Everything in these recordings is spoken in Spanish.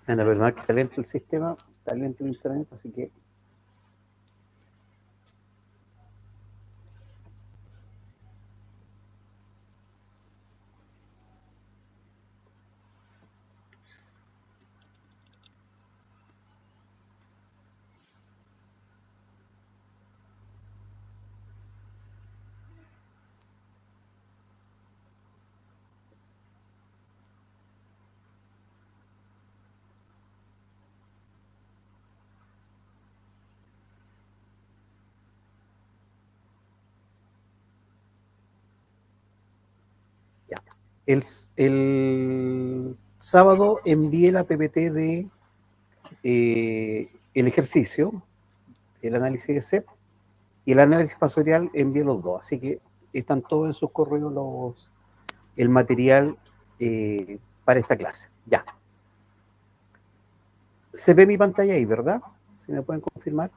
La verdad es que está lento el sistema, está lento el internet, así que ya. El sábado envié la PPT de el ejercicio, el análisis de CEP y el análisis fasorial envié los dos, así que están todos en sus correos el material para esta clase. Ya. Se ve mi pantalla ahí, ¿verdad? ¿Si me pueden confirmar?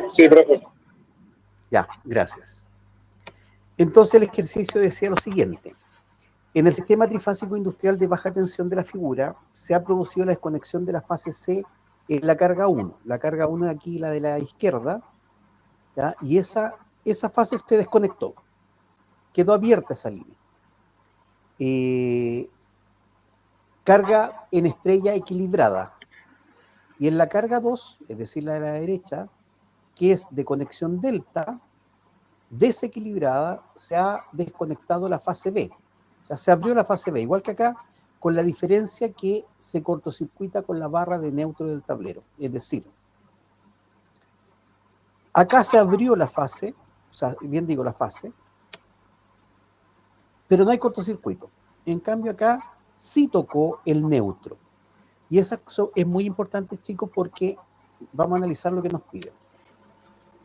Sí, profe. Ya, gracias. Entonces el ejercicio decía lo siguiente. En el sistema trifásico industrial de baja tensión de la figura, se ha producido la desconexión de la fase C en la carga 1. La carga 1 es aquí la de la izquierda, ¿ya? Y esa fase se desconectó. Quedó abierta esa línea. Carga en estrella equilibrada. Y en la carga 2, es decir, la de la derecha, que es de conexión delta, desequilibrada, se ha desconectado la fase B. O sea, se abrió la fase B, igual que acá, con la diferencia que se cortocircuita con la barra de neutro del tablero. Es decir, acá se abrió la fase, o sea, bien digo la fase, pero no hay cortocircuito. En cambio acá sí tocó el neutro. Y eso es muy importante, chicos, porque vamos a analizar lo que nos piden.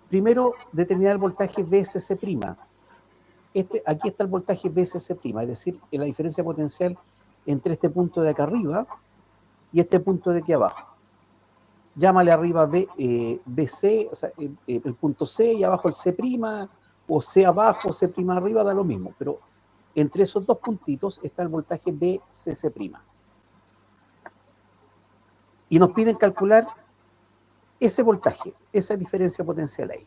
Primero, determinar el voltaje VSC'. Aquí está el voltaje VSC', es decir, la diferencia potencial entre este punto de acá arriba y este punto de aquí abajo. Llámale arriba BC, o sea, el punto C y abajo el C', o C abajo, C' arriba, da lo mismo, pero entre esos dos puntitos está el voltaje VCC'. Y nos piden calcular ese voltaje, esa diferencia potencial ahí.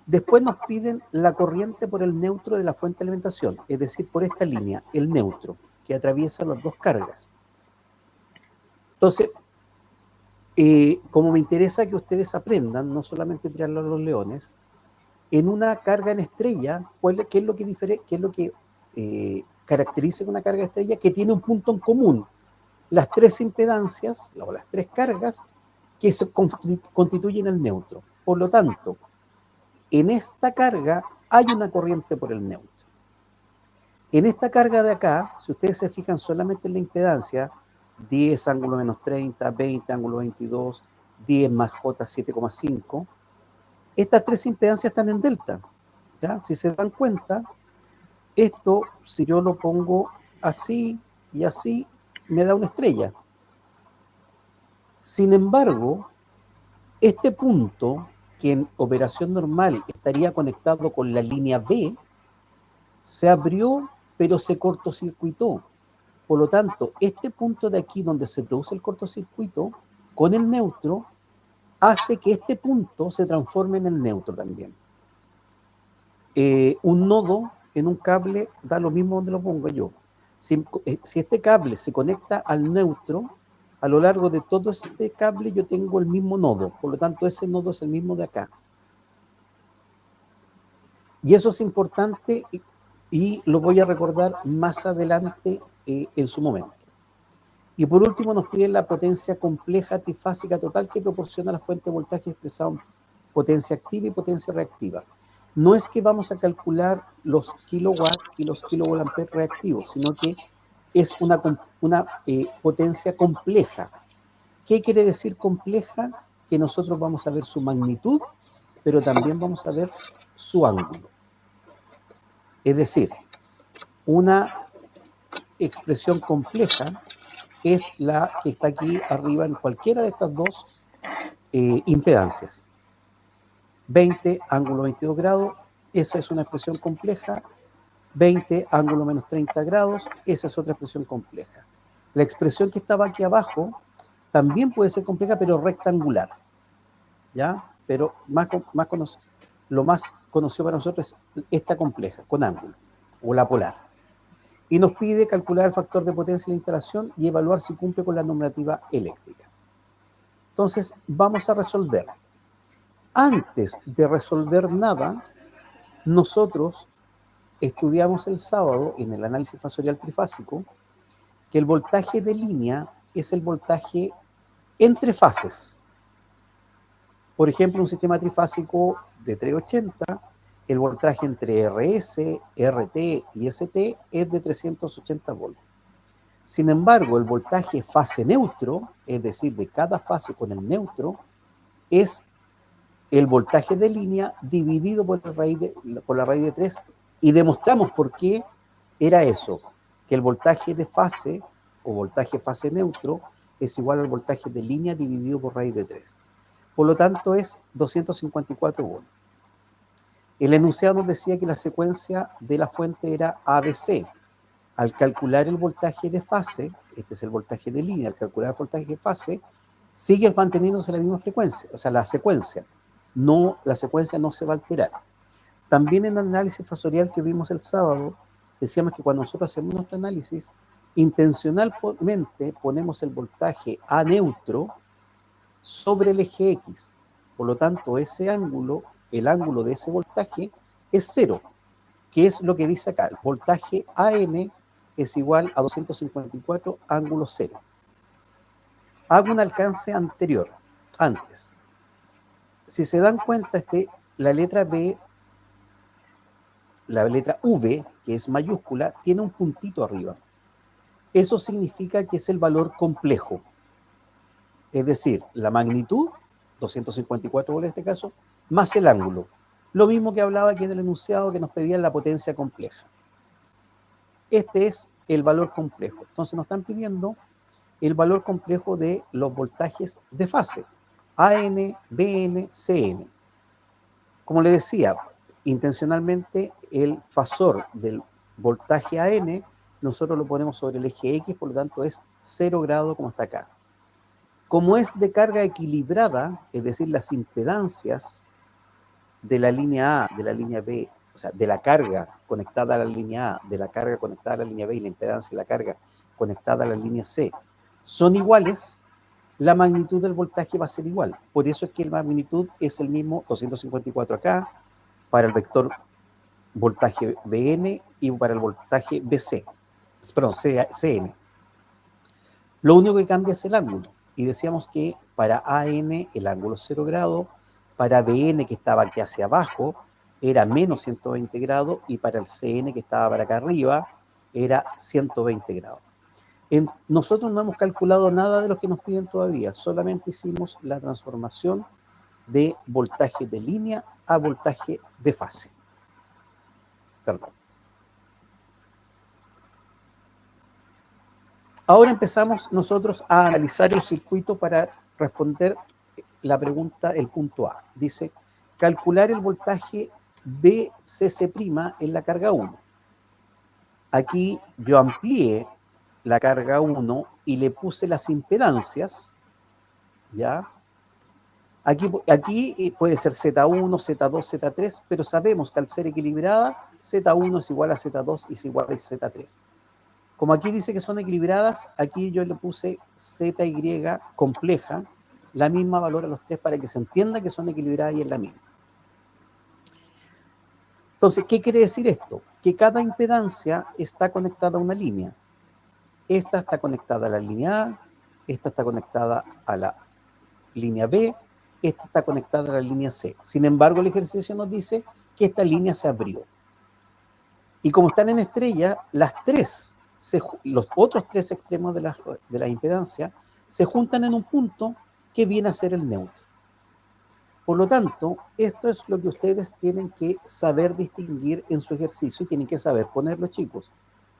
Después nos piden la corriente por el neutro de la fuente de alimentación, es decir, por esta línea, el neutro, que atraviesa las dos cargas. Entonces, como me interesa que ustedes aprendan, no solamente tirarlo a los leones, en una carga en estrella, ¿qué es lo que caracteriza una carga estrella? Que tiene un punto en común, las tres impedancias, o las tres cargas, que se constituyen el neutro. Por lo tanto, en esta carga hay una corriente por el neutro. En esta carga de acá, si ustedes se fijan solamente en la impedancia, 10 ángulo menos 30, 20 ángulo 22, 10 más J 7,5, estas tres impedancias están en delta. ¿Ya? Si se dan cuenta, esto, si yo lo pongo así y así, me da una estrella. Sin embargo, este punto, que en operación normal estaría conectado con la línea B, se abrió, pero se cortocircuitó. Por lo tanto, este punto de aquí donde se produce el cortocircuito, con el neutro, hace que este punto se transforme en el neutro también. Un nodo en un cable da lo mismo donde lo pongo yo. Si este cable se conecta al neutro, a lo largo de todo este cable yo tengo el mismo nodo, por lo tanto ese nodo es el mismo de acá. Y eso es importante y lo voy a recordar más adelante en su momento. Y por último nos piden la potencia compleja trifásica total que proporciona la fuente de voltaje expresada en potencia activa y potencia reactiva. No es que vamos a calcular los kilowatts y los kilovolt reactivos, sino que es una potencia compleja. ¿Qué quiere decir compleja? Que nosotros vamos a ver su magnitud, pero también vamos a ver su ángulo. Es decir, una expresión compleja es la que está aquí arriba en cualquiera de estas dos impedancias. 20, ángulo 22 grados, esa es una expresión compleja. 20 ángulo menos 30 grados, esa es otra expresión compleja. La expresión que estaba aquí abajo también puede ser compleja, pero rectangular, ¿ya? Pero lo más conocido para nosotros es esta compleja, con ángulo, o la polar. Y nos pide calcular el factor de potencia de la instalación y evaluar si cumple con la normativa eléctrica. Entonces, vamos a resolver. Antes de resolver nada, nosotros estudiamos el sábado en el análisis fasorial trifásico que el voltaje de línea es el voltaje entre fases. Por ejemplo, un sistema trifásico de 380, el voltaje entre RS, RT y ST es de 380 volts. Sin embargo, el voltaje fase neutro, es decir, de cada fase con el neutro, es el voltaje de línea dividido por la raíz de 3, y demostramos por qué era eso, que el voltaje de fase o voltaje fase neutro es igual al voltaje de línea dividido por raíz de 3. Por lo tanto, es 254 volts. El enunciado nos decía que la secuencia de la fuente era ABC. Al calcular el voltaje de fase, este es el voltaje de línea, al calcular el voltaje de fase, sigue manteniéndose la misma frecuencia, o sea, la secuencia no se va a alterar. También en el análisis fasorial que vimos el sábado, decíamos que cuando nosotros hacemos nuestro análisis, intencionalmente ponemos el voltaje A neutro sobre el eje X. Por lo tanto, ese ángulo, el ángulo de ese voltaje es cero, que es lo que dice acá. El voltaje AN es igual a 254 ángulo cero. Hago un alcance anterior, antes. Si se dan cuenta, la letra B, la letra V, que es mayúscula, tiene un puntito arriba. Eso significa que es el valor complejo. Es decir, la magnitud, 254 volts en este caso, más el ángulo. Lo mismo que hablaba aquí en el enunciado que nos pedían la potencia compleja. Este es el valor complejo. Entonces nos están pidiendo el valor complejo de los voltajes de fase. AN, BN, CN. Como le decía, intencionalmente el fasor del voltaje AN nosotros lo ponemos sobre el eje X, por lo tanto es 0 grado como está acá. Como es de carga equilibrada, es decir, las impedancias de la línea A, de la línea B, o sea, de la carga conectada a la línea A, de la carga conectada a la línea B y la impedancia de la carga conectada a la línea C, son iguales, la magnitud del voltaje va a ser igual. Por eso es que la magnitud es el mismo, 254 acá, para el vector voltaje BN y para el voltaje BC, perdón, CN. Lo único que cambia es el ángulo. Y decíamos que para AN el ángulo es 0 grado, para BN que estaba aquí hacia abajo era menos 120 grados y para el CN que estaba para acá arriba era 120 grados. Nosotros no hemos calculado nada de lo que nos piden todavía, solamente hicimos la transformación de voltaje de línea a voltaje de fase. Perdón. Ahora empezamos nosotros a analizar el circuito para responder la pregunta, el punto A. Dice, calcular el voltaje BCC' en la carga 1. Aquí yo amplié la carga 1 y le puse las impedancias, ¿ya? Aquí puede ser Z1, Z2, Z3, pero sabemos que al ser equilibrada, Z1 es igual a Z2 y es igual a Z3. Como aquí dice que son equilibradas, aquí yo le puse ZY compleja, la misma valor a los tres para que se entienda que son equilibradas y es la misma. Entonces, ¿qué quiere decir esto? Que cada impedancia está conectada a una línea. Esta está conectada a la línea A, esta está conectada a la línea B, esta está conectada a la línea C. Sin embargo, el ejercicio nos dice que esta línea se abrió. Y como están en estrella, los otros tres extremos de la impedancia se juntan en un punto que viene a ser el neutro. Por lo tanto, esto es lo que ustedes tienen que saber distinguir en su ejercicio y tienen que saber ponerlo, chicos,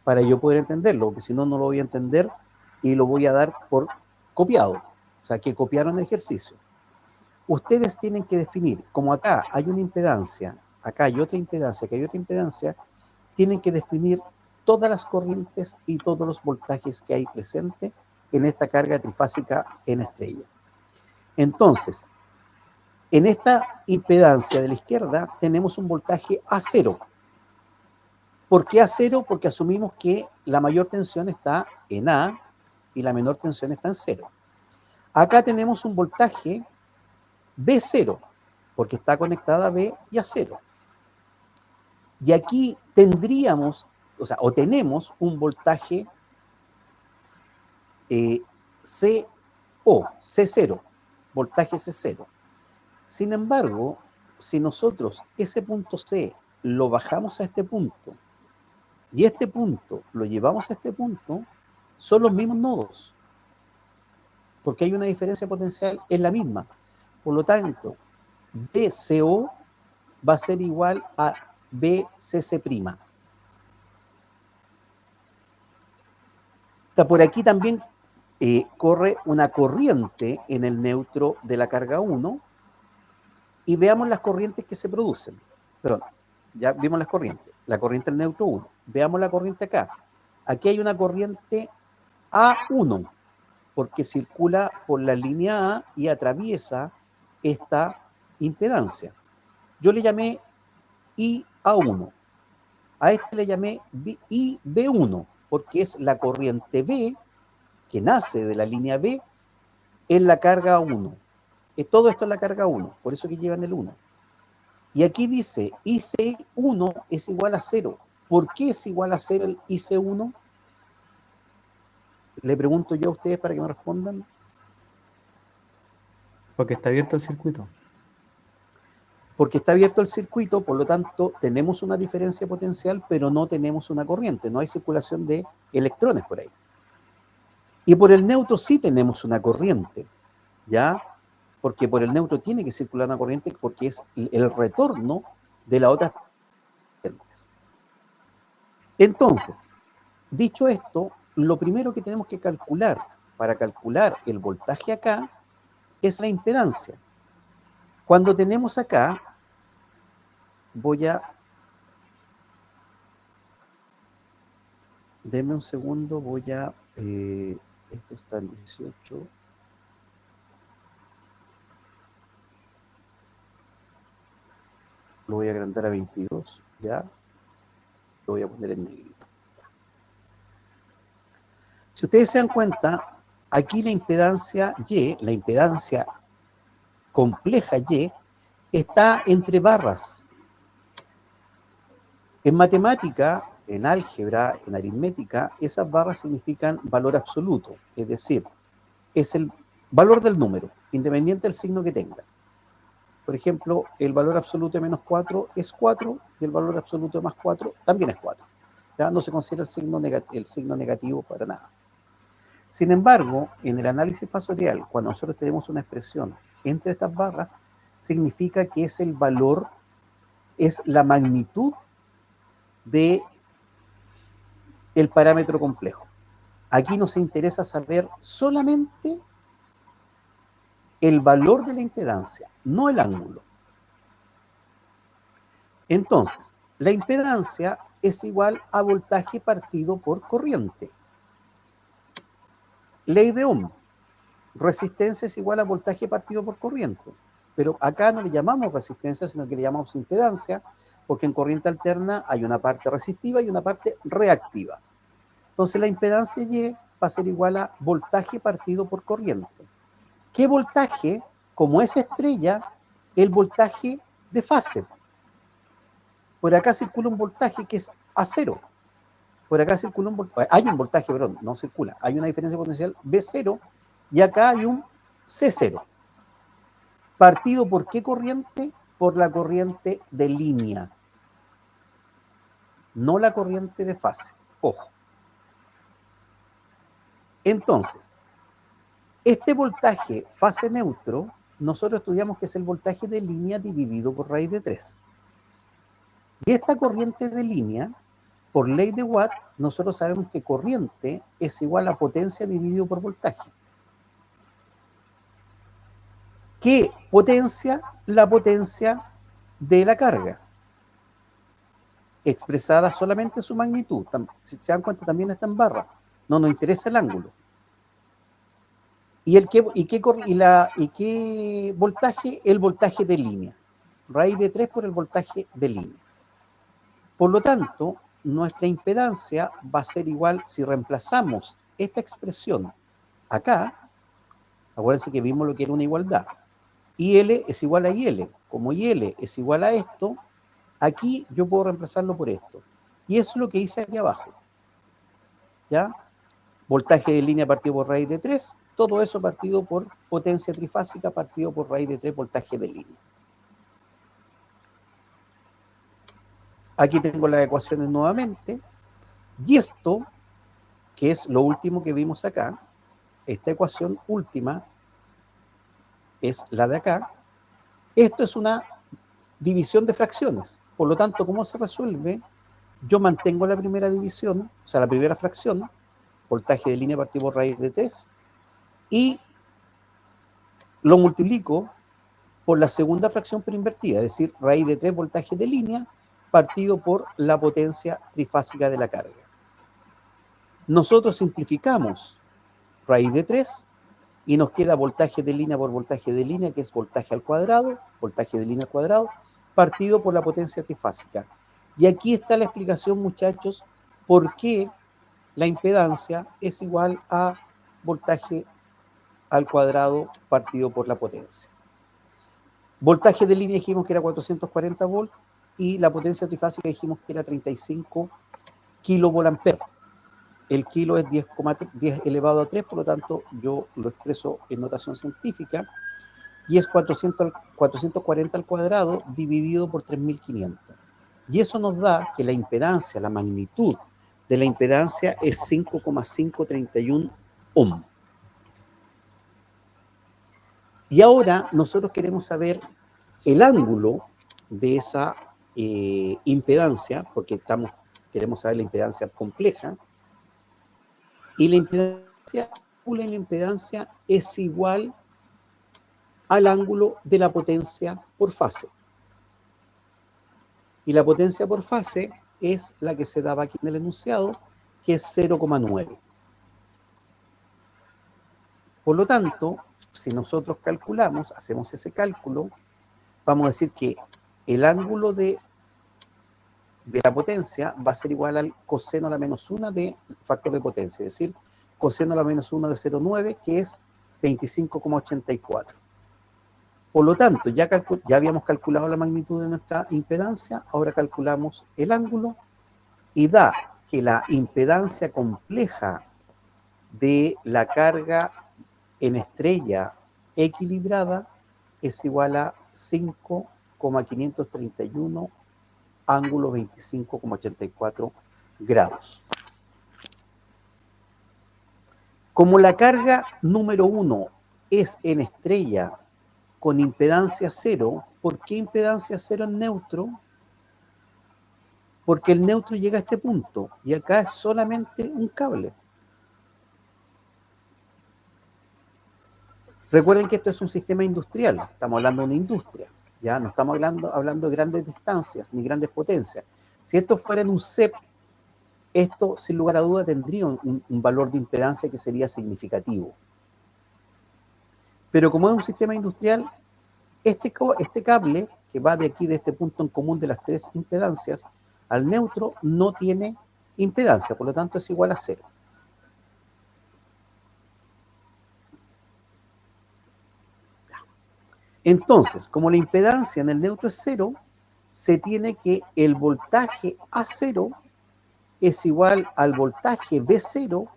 para yo poder entenderlo, porque si no, no lo voy a entender y lo voy a dar por copiado. O sea, que copiaron el ejercicio. Ustedes tienen que definir, como acá hay una impedancia, acá hay otra impedancia, acá hay otra impedancia, tienen que definir todas las corrientes y todos los voltajes que hay presentes en esta carga trifásica en estrella. Entonces, en esta impedancia de la izquierda tenemos un voltaje A0. ¿Por qué A0? Porque asumimos que la mayor tensión está en A y la menor tensión está en 0. Acá tenemos un voltaje B0, porque está conectada a B y a 0. Y aquí tendríamos, o tenemos un voltaje C0, voltaje C0. Sin embargo, si nosotros ese punto C lo bajamos a este punto y este punto lo llevamos a este punto, son los mismos nodos, porque hay una diferencia potencial, es la misma. Por lo tanto, BCO va a ser igual a BCC'. Por aquí también corre una corriente en el neutro de la carga 1 y veamos las corrientes que se producen. Perdón, ya vimos las corrientes. La corriente del neutro 1. Veamos la corriente acá. Aquí hay una corriente A1 porque circula por la línea A y atraviesa esta impedancia. Yo le llamé IA1. A este le llamé IB1 porque es la corriente B que nace de la línea B en la carga 1. Todo esto es la carga 1, por eso que llevan el 1. Y aquí dice IC1 es igual a 0. ¿Por qué es igual a 0 el IC1? Le pregunto yo a ustedes para que me respondan. Porque está abierto el circuito. Porque está abierto el circuito, por lo tanto, tenemos una diferencia potencial, pero no tenemos una corriente. No hay circulación de electrones por ahí. Y por el neutro sí tenemos una corriente, ¿ya? Porque por el neutro tiene que circular una corriente porque es el retorno de la otra corriente. Entonces, dicho esto, lo primero que tenemos que calcular para calcular el voltaje acá es la impedancia. Cuando tenemos acá, denme un segundo, esto está en 18. Lo voy a agrandar a 22, ya. Lo voy a poner en negrito. Si ustedes se dan cuenta, aquí la impedancia Y, la impedancia compleja Y, está entre barras. En matemática, en álgebra, en aritmética, esas barras significan valor absoluto, es decir, es el valor del número, independiente del signo que tenga. Por ejemplo, el valor absoluto de menos 4 es 4 y el valor absoluto de más 4 también es 4. ¿Ya? No se considera el signo negativo para nada. Sin embargo, en el análisis fasorial, cuando nosotros tenemos una expresión entre estas barras, significa que es el valor, es la magnitud de el parámetro complejo. Aquí nos interesa saber solamente el valor de la impedancia, no el ángulo. Entonces, la impedancia es igual a voltaje partido por corriente. Ley de Ohm. Resistencia es igual a voltaje partido por corriente. Pero acá no le llamamos resistencia, sino que le llamamos impedancia, porque en corriente alterna hay una parte resistiva y una parte reactiva. Entonces la impedancia Y va a ser igual a voltaje partido por corriente. ¿Qué voltaje? Como es estrella, el voltaje de fase. Por acá circula un voltaje que es A0. Por acá circula hay un voltaje, perdón, no circula. Hay una diferencia potencial B0 y acá hay un C0. ¿Partido por qué corriente? Por la corriente de línea. No la corriente de fase. Ojo. Entonces, este voltaje fase neutro, nosotros estudiamos que es el voltaje de línea dividido por raíz de 3. Y esta corriente de línea, por ley de Watt, nosotros sabemos que corriente es igual a potencia dividido por voltaje. ¿Qué potencia? La potencia de la carga. expresada solamente su magnitud. Si se dan cuenta, también está en barra. No nos interesa el ángulo. ¿Y qué voltaje? El voltaje de línea. Raíz de 3 por el voltaje de línea. Por lo tanto, nuestra impedancia va a ser igual si reemplazamos esta expresión acá. Acuérdense que vimos lo que era una igualdad. IL es igual a IL. Como IL es igual a esto, aquí yo puedo reemplazarlo por esto. Y eso es lo que hice aquí abajo. ¿Ya? Voltaje de línea partido por raíz de 3, todo eso partido por potencia trifásica partido por raíz de 3 voltaje de línea. Aquí tengo las ecuaciones nuevamente. Y esto, que es lo último que vimos acá, esta ecuación última es la de acá. Esto es una división de fracciones. Por lo tanto, ¿cómo se resuelve? Yo mantengo la primera división, o sea, la primera fracción, voltaje de línea partido por raíz de 3, y lo multiplico por la segunda fracción pero invertida, es decir, raíz de 3 voltaje de línea partido por la potencia trifásica de la carga. Nosotros simplificamos raíz de 3 y nos queda voltaje de línea por voltaje de línea, que es voltaje al cuadrado, voltaje de línea al cuadrado, partido por la potencia trifásica. Y aquí está la explicación, muchachos, por qué la impedancia es igual a voltaje al cuadrado partido por la potencia. Voltaje de línea dijimos que era 440 volts y la potencia trifásica dijimos que era 35 kilovolt-ampere. El kilo es 10 elevado a 3, por lo tanto yo lo expreso en notación científica y es 440 al cuadrado dividido por 3500. Y eso nos da que la impedancia, la magnitud de la impedancia es 5,531 ohm. Y ahora nosotros queremos saber el ángulo de esa impedancia, porque queremos saber la impedancia compleja, y la impedancia es igual al ángulo de la potencia por fase. Y la potencia por fase es la que se daba aquí en el enunciado, que es 0,9. Por lo tanto, si nosotros calculamos, hacemos ese cálculo, vamos a decir que el ángulo de la potencia va a ser igual al coseno a la menos 1 de factor de potencia, es decir, coseno a la menos 1 de 0,9, que es 25,84. Por lo tanto, ya habíamos calculado la magnitud de nuestra impedancia, ahora calculamos el ángulo y da que la impedancia compleja de la carga en estrella equilibrada es igual a 5,531 ángulo 25,84 grados. Como la carga número 1 es en estrella con impedancia 0, ¿por qué impedancia 0 en neutro? Porque el neutro llega a este punto y acá es solamente un cable. Recuerden que esto es un sistema industrial, estamos hablando de una industria, ya no estamos hablando de grandes distancias ni grandes potencias. Si esto fuera en un CEP, esto sin lugar a duda tendría un valor de impedancia que sería significativo. Pero como es un sistema industrial, este cable que va de aquí, de este punto en común de las tres impedancias, al neutro no tiene impedancia, por lo tanto es igual a 0. Entonces, como la impedancia en el neutro es 0, se tiene que el voltaje A0 es igual al voltaje B0,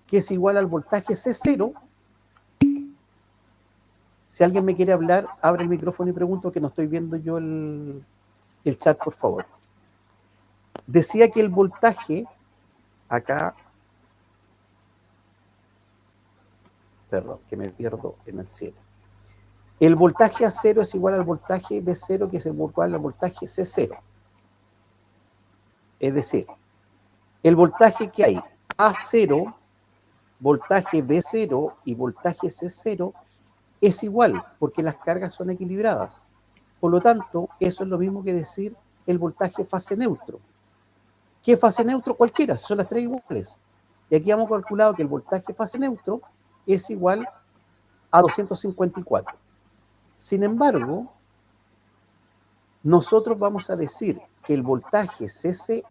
que es igual al voltaje C0. Si alguien me quiere hablar, abre el micrófono y pregunto, que no estoy viendo yo el chat, por favor. Decía que el voltaje, acá, perdón, que me pierdo en el 7. El voltaje A0 es igual al voltaje B0, que es igual al voltaje C0. Es decir, el voltaje que hay A0, voltaje B0 y voltaje C0 es igual, porque las cargas son equilibradas. Por lo tanto, eso es lo mismo que decir el voltaje fase neutro. ¿Qué fase neutro? Cualquiera, son las tres iguales. Y aquí hemos calculado que el voltaje fase neutro es igual a 254. Sin embargo, nosotros vamos a decir que el voltaje CC'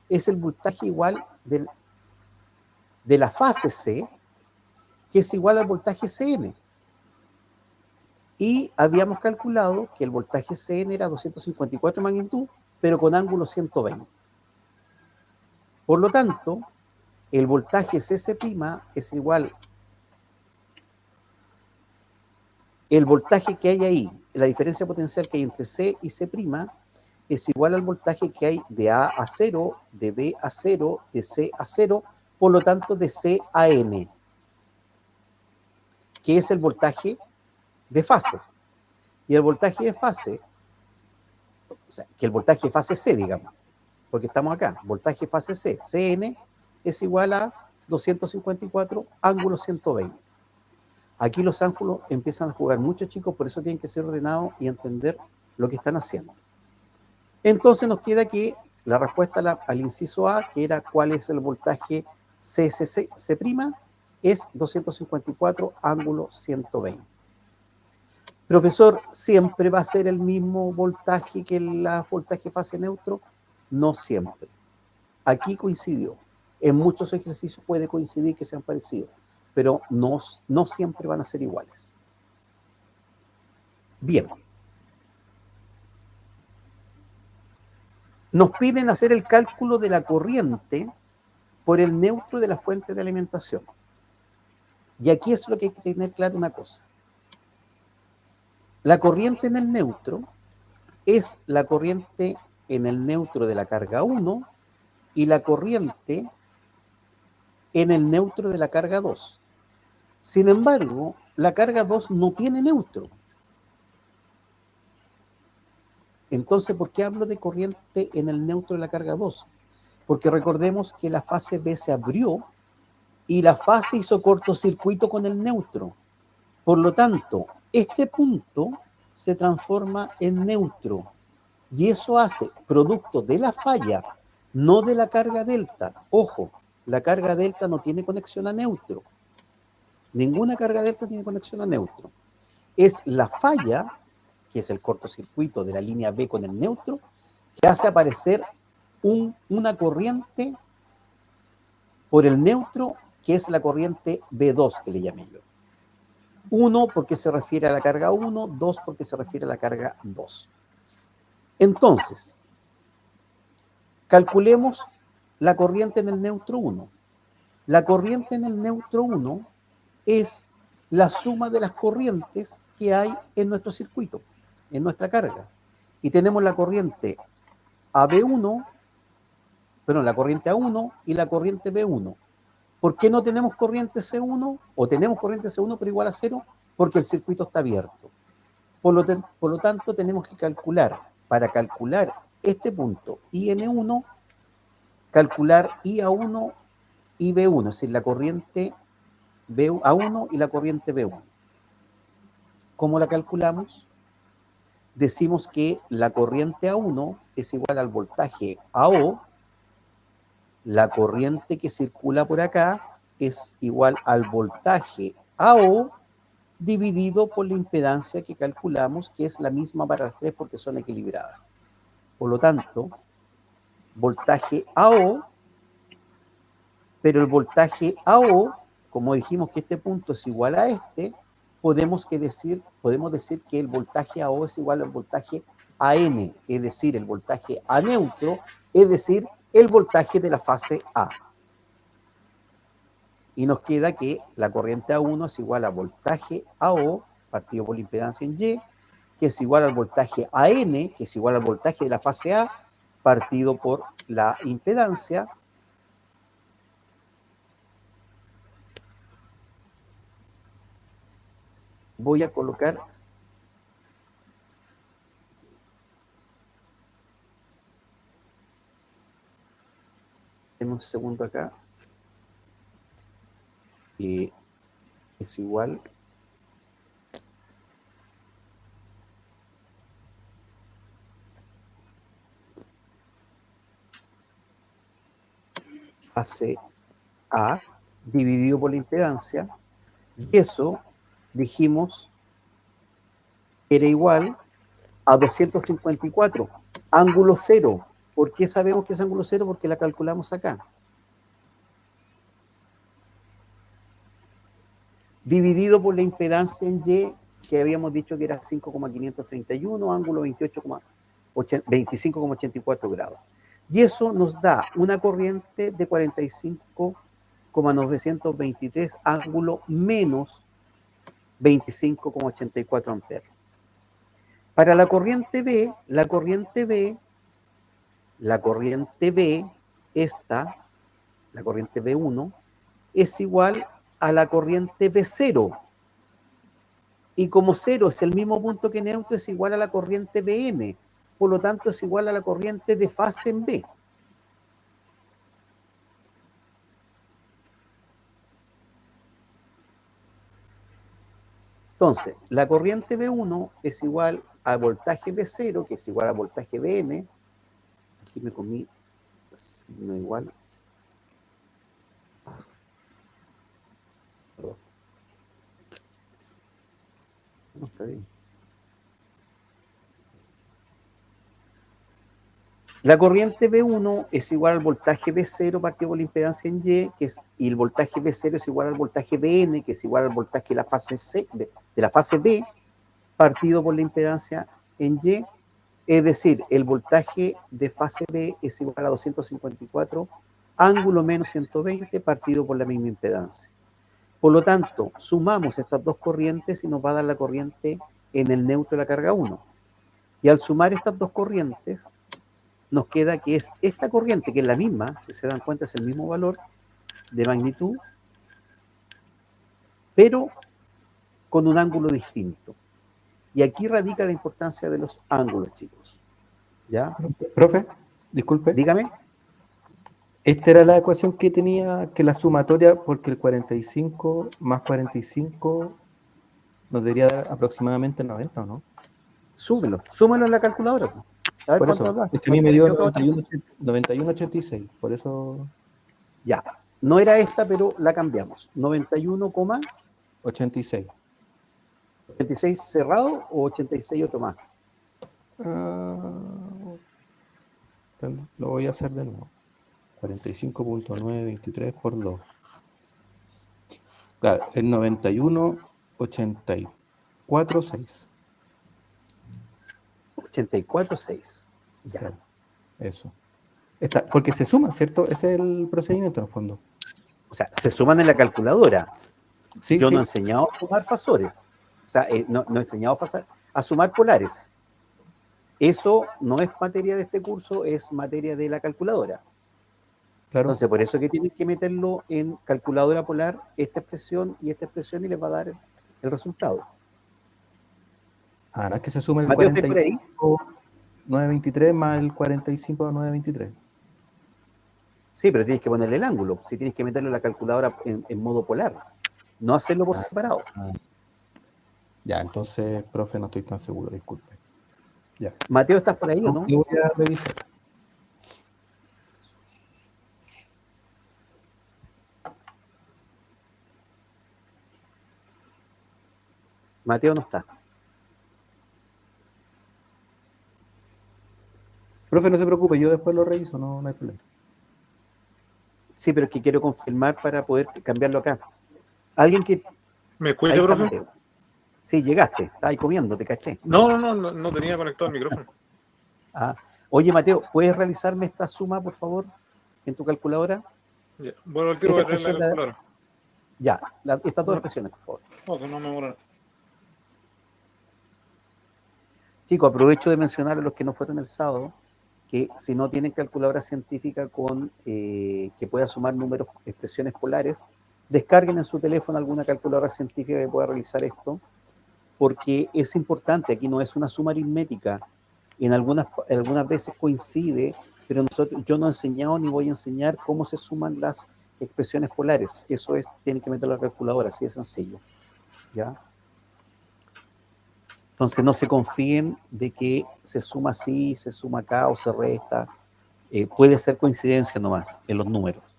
es el voltaje igual de la fase C, que es igual al voltaje CN. Y habíamos calculado que el voltaje CN era 254 magnitud, pero con ángulo 120. Por lo tanto, el voltaje CC' es igual, el voltaje que hay ahí, la diferencia potencial que hay entre C y C' es igual al voltaje que hay de A a 0, de B a 0, de C a 0, por lo tanto de C a N, que es el voltaje de fase. Y el voltaje de fase, o sea, que el voltaje de fase C, digamos, porque estamos acá, voltaje fase C, Cn es igual a 254 ángulo 120. Aquí los ángulos empiezan a jugar mucho, chicos, por eso tienen que ser ordenados y entender lo que están haciendo. Entonces nos queda que la respuesta al inciso A, que era cuál es el voltaje C', es 254 ángulo 120. Profesor, ¿siempre va a ser el mismo voltaje que el voltaje fase neutro? No siempre. Aquí coincidió. En muchos ejercicios puede coincidir que sean parecidos, pero no siempre van a ser iguales. Bien. Nos piden hacer el cálculo de la corriente por el neutro de la fuente de alimentación. Y aquí es lo que hay que tener claro una cosa. La corriente en el neutro es la corriente en el neutro de la carga 1 y la corriente en el neutro de la carga 2. Sin embargo, la carga 2 no tiene neutro. Entonces, ¿por qué hablo de corriente en el neutro de la carga 2? Porque recordemos que la fase B se abrió y la fase hizo cortocircuito con el neutro. Por lo tanto, este punto se transforma en neutro. Y eso hace, producto de la falla, no de la carga delta. Ojo, la carga delta no tiene conexión a neutro. Ninguna carga delta tiene conexión a neutro. Es la falla, que es el cortocircuito de la línea B con el neutro, que hace aparecer una corriente por el neutro, que es la corriente B2, que le llamé yo. 1 porque se refiere a la carga 1, 2 porque se refiere a la carga 2. Entonces, calculemos la corriente en el neutro 1. La corriente en el neutro 1 es la suma de las corrientes que hay en nuestro circuito, en nuestra carga. Y tenemos la corriente AB1, la corriente A1 y la corriente B1. ¿Por qué no tenemos corriente C1? O tenemos corriente C1 pero igual a 0, porque el circuito está abierto. Por lo tanto, tenemos que calcular, para calcular este punto IN1, calcular IA1 y B1, es decir, la corriente A1 y la corriente B1. ¿Cómo la calculamos? Decimos que la corriente A1 es igual al voltaje AO, la corriente que circula por acá es igual al voltaje AO dividido por la impedancia que calculamos, que es la misma para las tres porque son equilibradas. Por lo tanto, voltaje AO, pero el voltaje AO, como dijimos que este punto es igual a este, podemos decir que el voltaje AO es igual al voltaje AN, es decir, el voltaje A neutro, es decir, el voltaje de la fase A. Y nos queda que la corriente A1 es igual a voltaje AO, partido por la impedancia en Y, que es igual al voltaje AN, que es igual al voltaje de la fase A, partido por la impedancia. Voy a colocar en un segundo acá, es igual fase A dividido por la impedancia, y eso dijimos era igual a 254, ángulo cero. ¿Por qué sabemos que es ángulo cero? Porque la calculamos acá. Dividido por la impedancia en Y, que habíamos dicho que era 5,531, ángulo 25,84 grados. Y eso nos da una corriente de 45,923, ángulo menos 25,84 amperes. Para la corriente B, esta, la corriente B1, es igual a la corriente B0. Y como 0 es el mismo punto que neutro, es igual a la corriente Bn. Por lo tanto, es igual a la corriente de fase en B. Entonces, la corriente B1 es igual al voltaje B0, que es igual al voltaje Bn. Aquí me comí no igual. Perdón. No, está bien. La corriente B1 es igual al voltaje B0 partido por la impedancia en Y, y el voltaje B0 es igual al voltaje Bn, que es igual al voltaje de la fase C, de la fase B, partido por la impedancia en Y. Es decir, el voltaje de fase B es igual a 254, ángulo menos 120, partido por la misma impedancia. Por lo tanto, sumamos estas dos corrientes y nos va a dar la corriente en el neutro de la carga 1. Y al sumar estas dos corrientes, nos queda que es esta corriente, que es la misma, si se dan cuenta es el mismo valor de magnitud, pero con un ángulo distinto. Y aquí radica la importancia de los ángulos, chicos. ¿Ya? Profe, disculpe. Dígame. Esta era la ecuación que tenía, que la sumatoria, porque el 45 más 45 nos debería dar aproximadamente 90, ¿o no? Súmelo en la calculadora. A ver por cuánto eso, da. es que a mí me dio 91,86, por eso... Ya, no era esta, pero la cambiamos. 91,86 86. cerrado o 86 otro más. Lo voy a hacer de nuevo. 45.923 por 2. Claro, es 91,84,6. 84,6. Ya. Claro, eso. Porque se suma, ¿cierto? Ese es el procedimiento en el fondo. O sea, se suman en la calculadora. Sí, Yo sí. no he enseñado a sumar fasores. O sea, no he enseñado a sumar polares. Eso no es materia de este curso, es materia de la calculadora. Claro. Entonces, por eso que tienen que meterlo en calculadora polar, esta expresión y les va a dar el resultado. Ahora es que se suma el Mateo, ¿estás por ahí? 45,923 más el 45,923. Sí, pero tienes que ponerle el ángulo. Si tienes que meterlo en la calculadora en modo polar. No hacerlo por separado. Ya, entonces, profe, no estoy tan seguro, disculpe. Ya. Mateo, ¿estás por ahí o no? Yo voy a revisar. Mateo no está. Profe, no se preocupe, yo después lo reviso, no hay problema. Sí, pero es que quiero confirmar para poder cambiarlo acá. ¿Alguien que...? ¿Me escucha, profe? Mateo. Sí, llegaste. Estás ahí comiendo, te caché. No tenía conectado el micrófono. Oye, Mateo, ¿puedes realizarme esta suma, por favor, en tu calculadora? Ya. Bueno, el tiro de la calculadora. Ya, estas dos expresiones, por favor. No, que no me moran. Chicos, aprovecho de mencionar a los que no fueron el sábado, que si no tienen calculadora científica que pueda sumar números, expresiones polares, descarguen en su teléfono alguna calculadora científica que pueda realizar esto, porque es importante, aquí no es una suma aritmética, en algunas veces coincide, pero yo no he enseñado ni voy a enseñar cómo se suman las expresiones polares, eso tienen que meter la calculadora, así de sencillo, ¿ya? Entonces no se confíen de que se suma así, se suma acá o se resta. Puede ser coincidencia nomás en los números.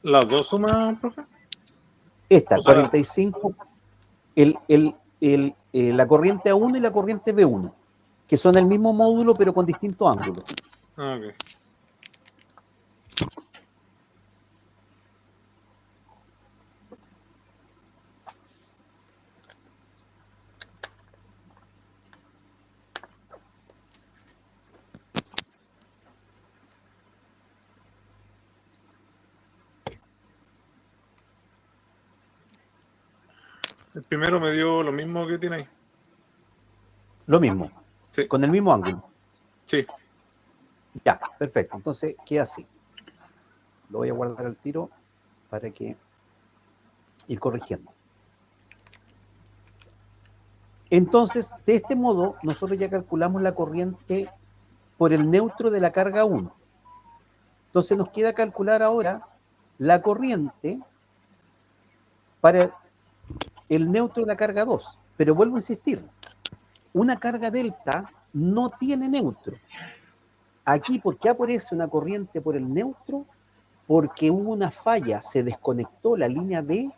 ¿Las dos sumas, profe? Esta, O sea, 45, la corriente A1 y la corriente B1, que son el mismo módulo pero con distintos ángulos. Ah, ok. El primero me dio lo mismo que tiene ahí. Lo mismo, Sí, con el mismo ángulo. sí. Ya, perfecto. Entonces queda así. Lo voy a guardar al tiro para que ir corrigiendo. Entonces, de este modo, nosotros ya calculamos la corriente por el neutro de la carga 1. Entonces nos queda calcular ahora la corriente para el neutro de la carga 2. Pero vuelvo a insistir, una carga delta no tiene neutro. Aquí, ¿por qué aparece una corriente por el neutro? Porque hubo una falla, se desconectó la línea B,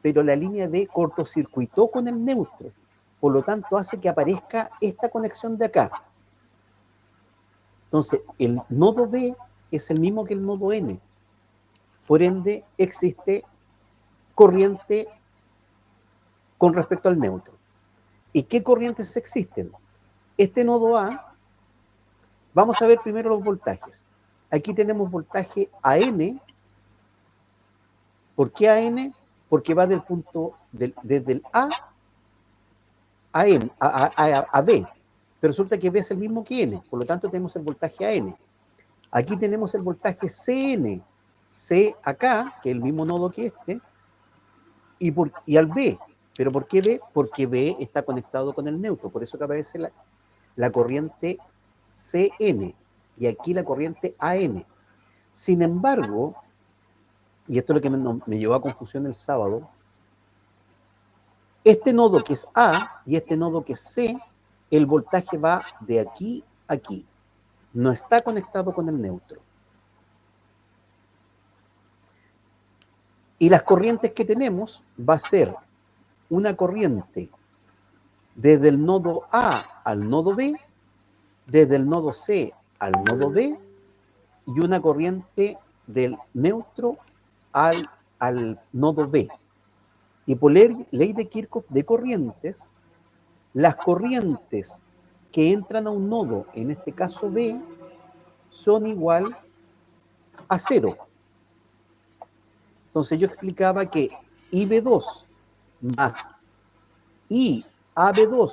pero la línea B cortocircuitó con el neutro. Por lo tanto, hace que aparezca esta conexión de acá. Entonces, el nodo B es el mismo que el nodo N. Por ende, existe corriente con respecto al neutro. ¿Y qué corrientes existen? Este nodo A, vamos a ver primero los voltajes. Aquí tenemos voltaje AN. ¿Por qué AN? Porque va del punto, desde el A a B. Pero resulta que B es el mismo que N, por lo tanto tenemos el voltaje AN. Aquí tenemos el voltaje CN, C acá, que es el mismo nodo que este, y al B. ¿Pero por qué B? Porque B está conectado con el neutro, por eso que aparece la corriente CN, y aquí la corriente AN. Sin embargo, y esto es lo que me llevó a confusión el sábado, este nodo que es A y este nodo que es C, el voltaje va de aquí a aquí. No está conectado con el neutro. Y las corrientes que tenemos va a ser una corriente desde el nodo A al nodo B, desde el nodo C al nodo B, y una corriente del neutro al nodo B. Y por ley de Kirchhoff de corrientes, las corrientes que entran a un nodo, en este caso B, son igual a 0. Entonces yo explicaba que IB2 más IAB2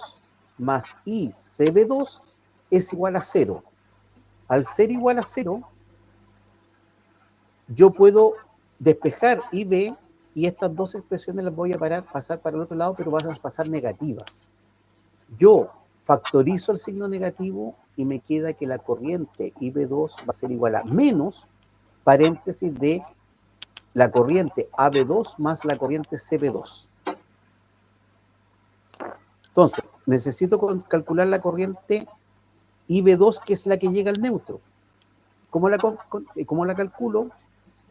más ICB2 es igual a 0. Al ser igual a 0, yo puedo despejar IB y estas dos expresiones las voy a pasar para el otro lado, pero van a pasar negativas. Yo factorizo el signo negativo y me queda que la corriente IB2 va a ser igual a menos paréntesis de la corriente AB2 más la corriente CB2. Entonces, necesito calcular la corriente IB2, que es la que llega al neutro. ¿Cómo la calculo?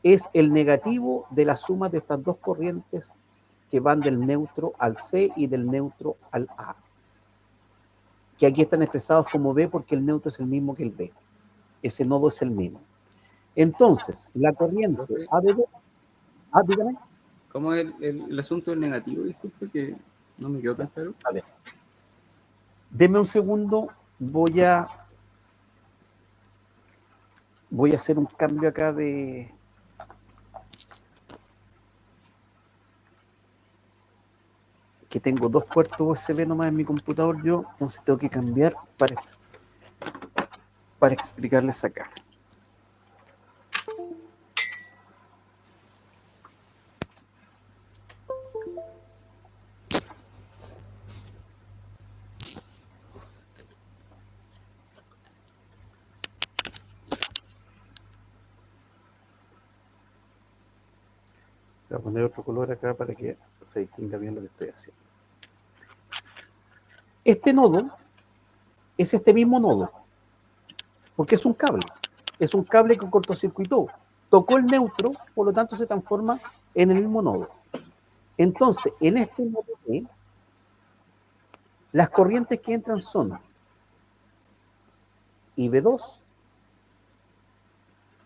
Es el negativo de la suma de estas dos corrientes que van del neutro al C y del neutro al A. Que aquí están expresados como B porque el neutro es el mismo que el B. Ese nodo es el mismo. Entonces, la corriente AB2... Ah, dígame. ¿Cómo es el asunto del negativo? Disculpe, que no me quedó tan claro. A ver. Deme un segundo, voy a hacer un cambio acá de... que tengo dos puertos USB nomás en mi computador yo, entonces tengo que cambiar para explicarles acá. Voy a poner otro color acá para que se distinga bien lo que estoy haciendo. Este nodo es este mismo nodo, porque es un cable. Es un cable que cortocircuitó. tocó el neutro, por lo tanto se transforma en el mismo nodo. Entonces, en este nodo B, las corrientes que entran son IB2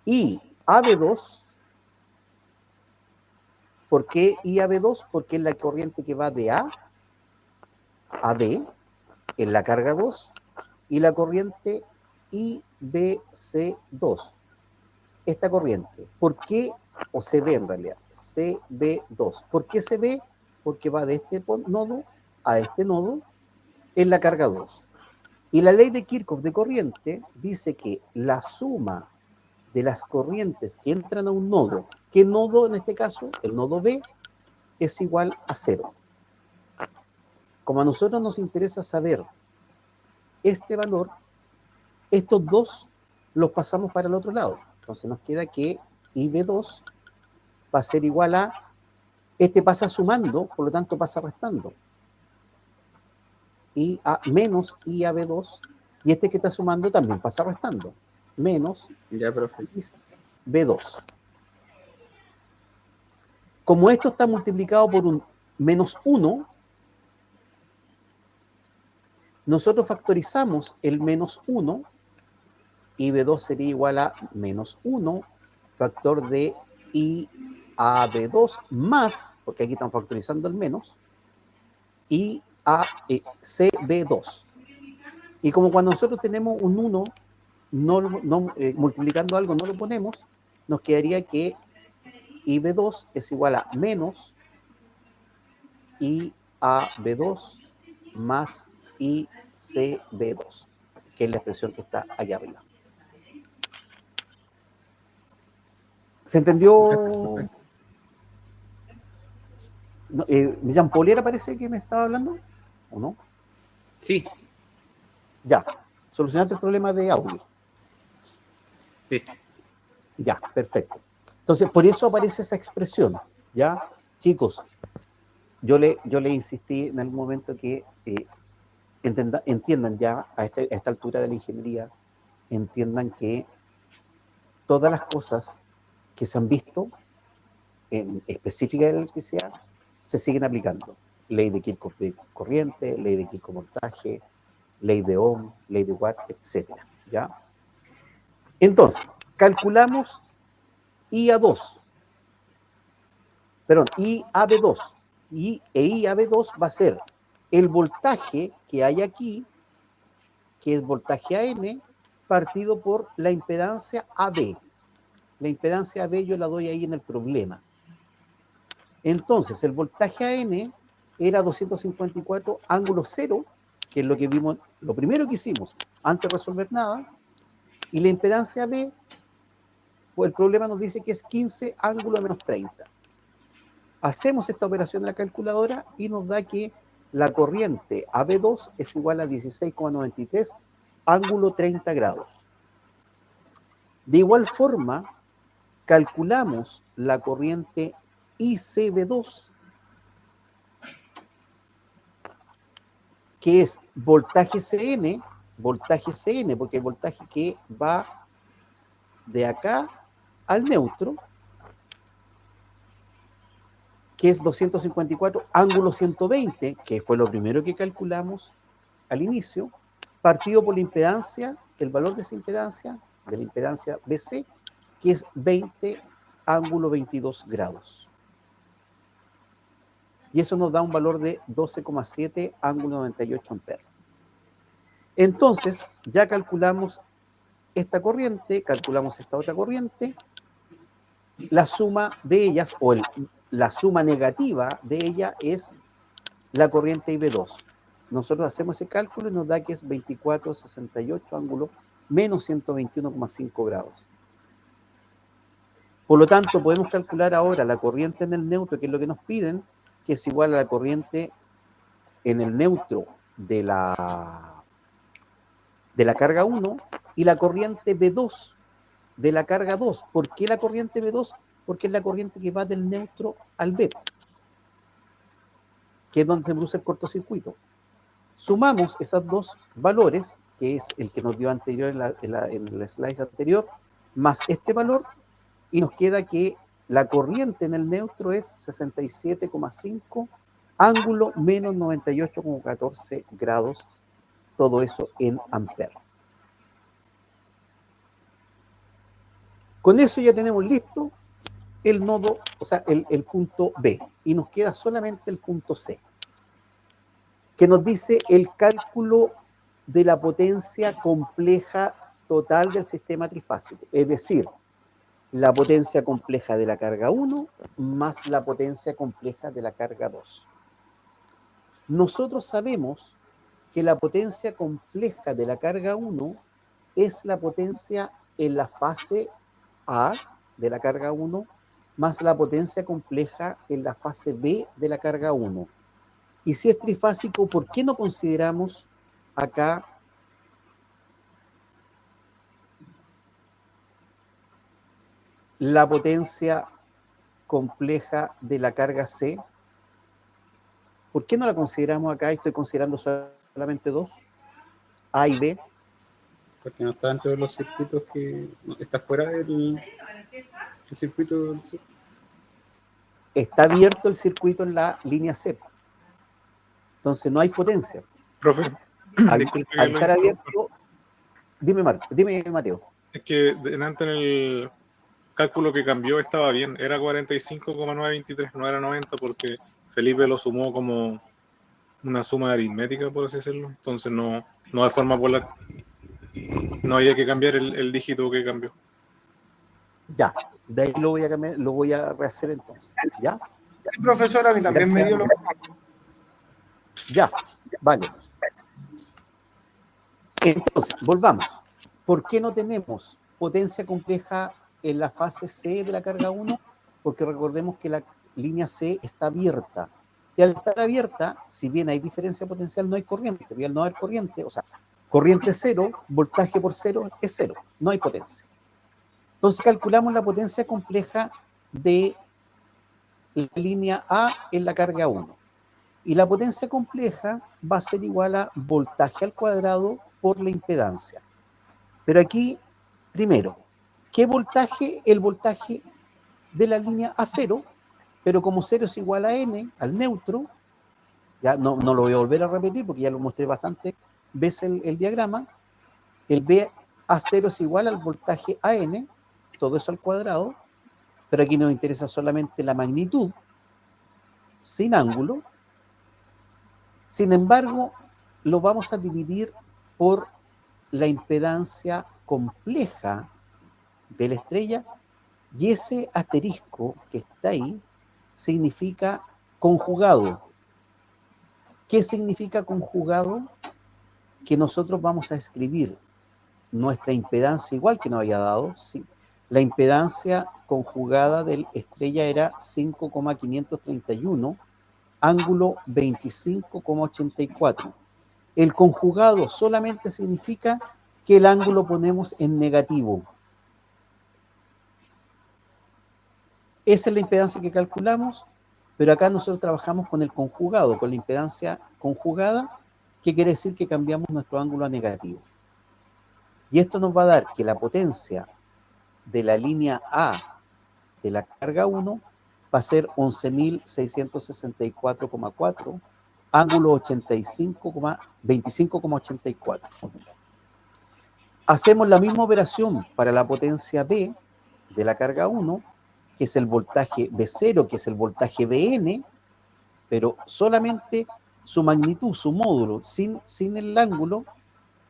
y AB2. ¿Por qué IAB2? Porque es la corriente que va de A a B en la carga 2 y la corriente IBC2. Esta corriente, ¿por qué? O CB en realidad, CB2. ¿Por qué CB? Porque va de este nodo a este nodo en la carga 2. Y la ley de Kirchhoff de corriente dice que la suma de las corrientes que entran a un nodo, ¿qué nodo en este caso? El nodo B, es igual a 0. Como a nosotros nos interesa saber este valor, estos dos los pasamos para el otro lado. Entonces nos queda que IB2 va a ser igual a, este pasa sumando, por lo tanto pasa restando. Y a menos IAB2, y este que está sumando también pasa restando. Menos Ya, profe. B2. Como esto está multiplicado por un menos 1, nosotros factorizamos el menos 1 y B2 sería igual a menos 1 factor de IAB2 más, porque aquí están factorizando el menos, y CB2. Y como cuando nosotros tenemos un 1, multiplicando algo no lo ponemos, nos quedaría que IB2 es igual a menos IAB2 más ICB2, que es la expresión que está allá arriba. ¿Se entendió? No, Jean Poliera parece que me estaba hablando, ¿o no? Sí, Ya, solucionaste el problema de audio. sí. Ya, perfecto. Entonces, por eso aparece esa expresión, ¿ya? Chicos, yo le insistí en algún momento que entiendan ya a esta altura de la ingeniería, entiendan que todas las cosas que se han visto en específica de la electricidad se siguen aplicando. Ley de Kirchhoff de corriente, ley de Kirchhoff voltaje, ley de Ohm, ley de Watt, etcétera, ¿ya? Entonces, calculamos IAB2, y IAB2 va a ser el voltaje que hay aquí, que es voltaje AN, partido por la impedancia AB. La impedancia AB yo la doy ahí en el problema. Entonces, el voltaje AN era 254 ángulo 0, que es lo que vimos, lo primero que hicimos antes de resolver nada, y la impedancia AB, pues el problema nos dice que es 15 ángulo menos 30. Hacemos esta operación en la calculadora y nos da que la corriente AB2 es igual a 16,93 ángulo 30 grados. De igual forma, calculamos la corriente ICB2, que es voltaje CN, porque el voltaje que va de acá al neutro, que es 254 ángulo 120, que fue lo primero que calculamos al inicio, partido por la impedancia, el valor de esa impedancia, de la impedancia BC, que es 20 ángulo 22 grados. Y eso nos da un valor de 12,7 ángulo 98 amperes. Entonces, ya calculamos esta corriente, calculamos esta otra corriente, la suma de ellas, o la suma negativa de ella es la corriente IB2. Nosotros hacemos ese cálculo y nos da que es 24,68 ángulo menos 121,5 grados. Por lo tanto, podemos calcular ahora la corriente en el neutro, que es lo que nos piden, que es igual a la corriente en el neutro de la carga 1 y la corriente B2 de la carga 2. ¿Por qué la corriente B2? Porque es la corriente que va del neutro al B, que es donde se produce el cortocircuito. Sumamos esos dos valores, que es el que nos dio anterior en el slide anterior, más este valor, y nos queda que la corriente en el neutro es 67,5, ángulo menos 98,14 grados, todo eso en amperes. Con eso ya tenemos listo el nodo, o sea, el punto B, y nos queda solamente el punto C, que nos dice el cálculo de la potencia compleja total del sistema trifásico, es decir, la potencia compleja de la carga 1 más la potencia compleja de la carga 2. Nosotros sabemos que la potencia compleja de la carga 1 es la potencia en la fase A de la carga 1 más la potencia compleja en la fase B de la carga 1. Y si es trifásico, ¿por qué no consideramos acá la potencia compleja de la carga C? ¿Por qué no la consideramos acá? Estoy considerando solamente dos, A y B. Porque no está dentro de los circuitos que... no, está fuera del circuito. Está abierto el circuito en la línea C. Entonces no hay potencia. Profe, Al, disculpe que al lo estar interrumpa. abierto, dime Mateo. Es que delante en el cálculo que cambió estaba bien, era 45,923, no era 90 porque Felipe lo sumó como una suma aritmética, por así decirlo. Entonces no de forma polar. No había que cambiar el dígito que cambió. Ya, de ahí lo voy a cambiar, lo voy a rehacer entonces. ¿Ya? El profesor a mí también me dio lo mismo. Ya, vale. Entonces, volvamos. ¿Por qué no tenemos potencia compleja en la fase C de la carga 1? Porque recordemos que la línea C está abierta. Y al estar abierta, si bien hay diferencia potencial, no hay corriente. Y al no haber corriente, o sea, corriente cero, voltaje por cero es cero, no hay potencia. Entonces calculamos la potencia compleja de la línea A en la carga 1. Y la potencia compleja va a ser igual a voltaje al cuadrado por la impedancia. Pero aquí, primero, ¿qué voltaje? El voltaje de la línea A0, pero como 0 es igual a N, al neutro, ya no lo voy a volver a repetir porque ya lo mostré bastante veces el diagrama, el B A0 es igual al voltaje AN, todo eso al cuadrado, pero aquí nos interesa solamente la magnitud, sin ángulo. Sin embargo, lo vamos a dividir por la impedancia compleja de la estrella, y ese asterisco que está ahí significa conjugado. ¿Qué significa conjugado? Que nosotros vamos a escribir nuestra impedancia igual que nos había dado. Sí. La impedancia conjugada de la estrella era 5,531, ángulo 25,84. El conjugado solamente significa que el ángulo ponemos en negativo. Esa es la impedancia que calculamos, pero acá nosotros trabajamos con el conjugado, con la impedancia conjugada, que quiere decir que cambiamos nuestro ángulo a negativo. Y esto nos va a dar que la potencia de la línea A de la carga 1 va a ser 11.664,4, ángulo 25,84. Hacemos la misma operación para la potencia B de la carga 1, que es el voltaje B0, que es el voltaje Bn, pero solamente su magnitud, su módulo, sin el ángulo,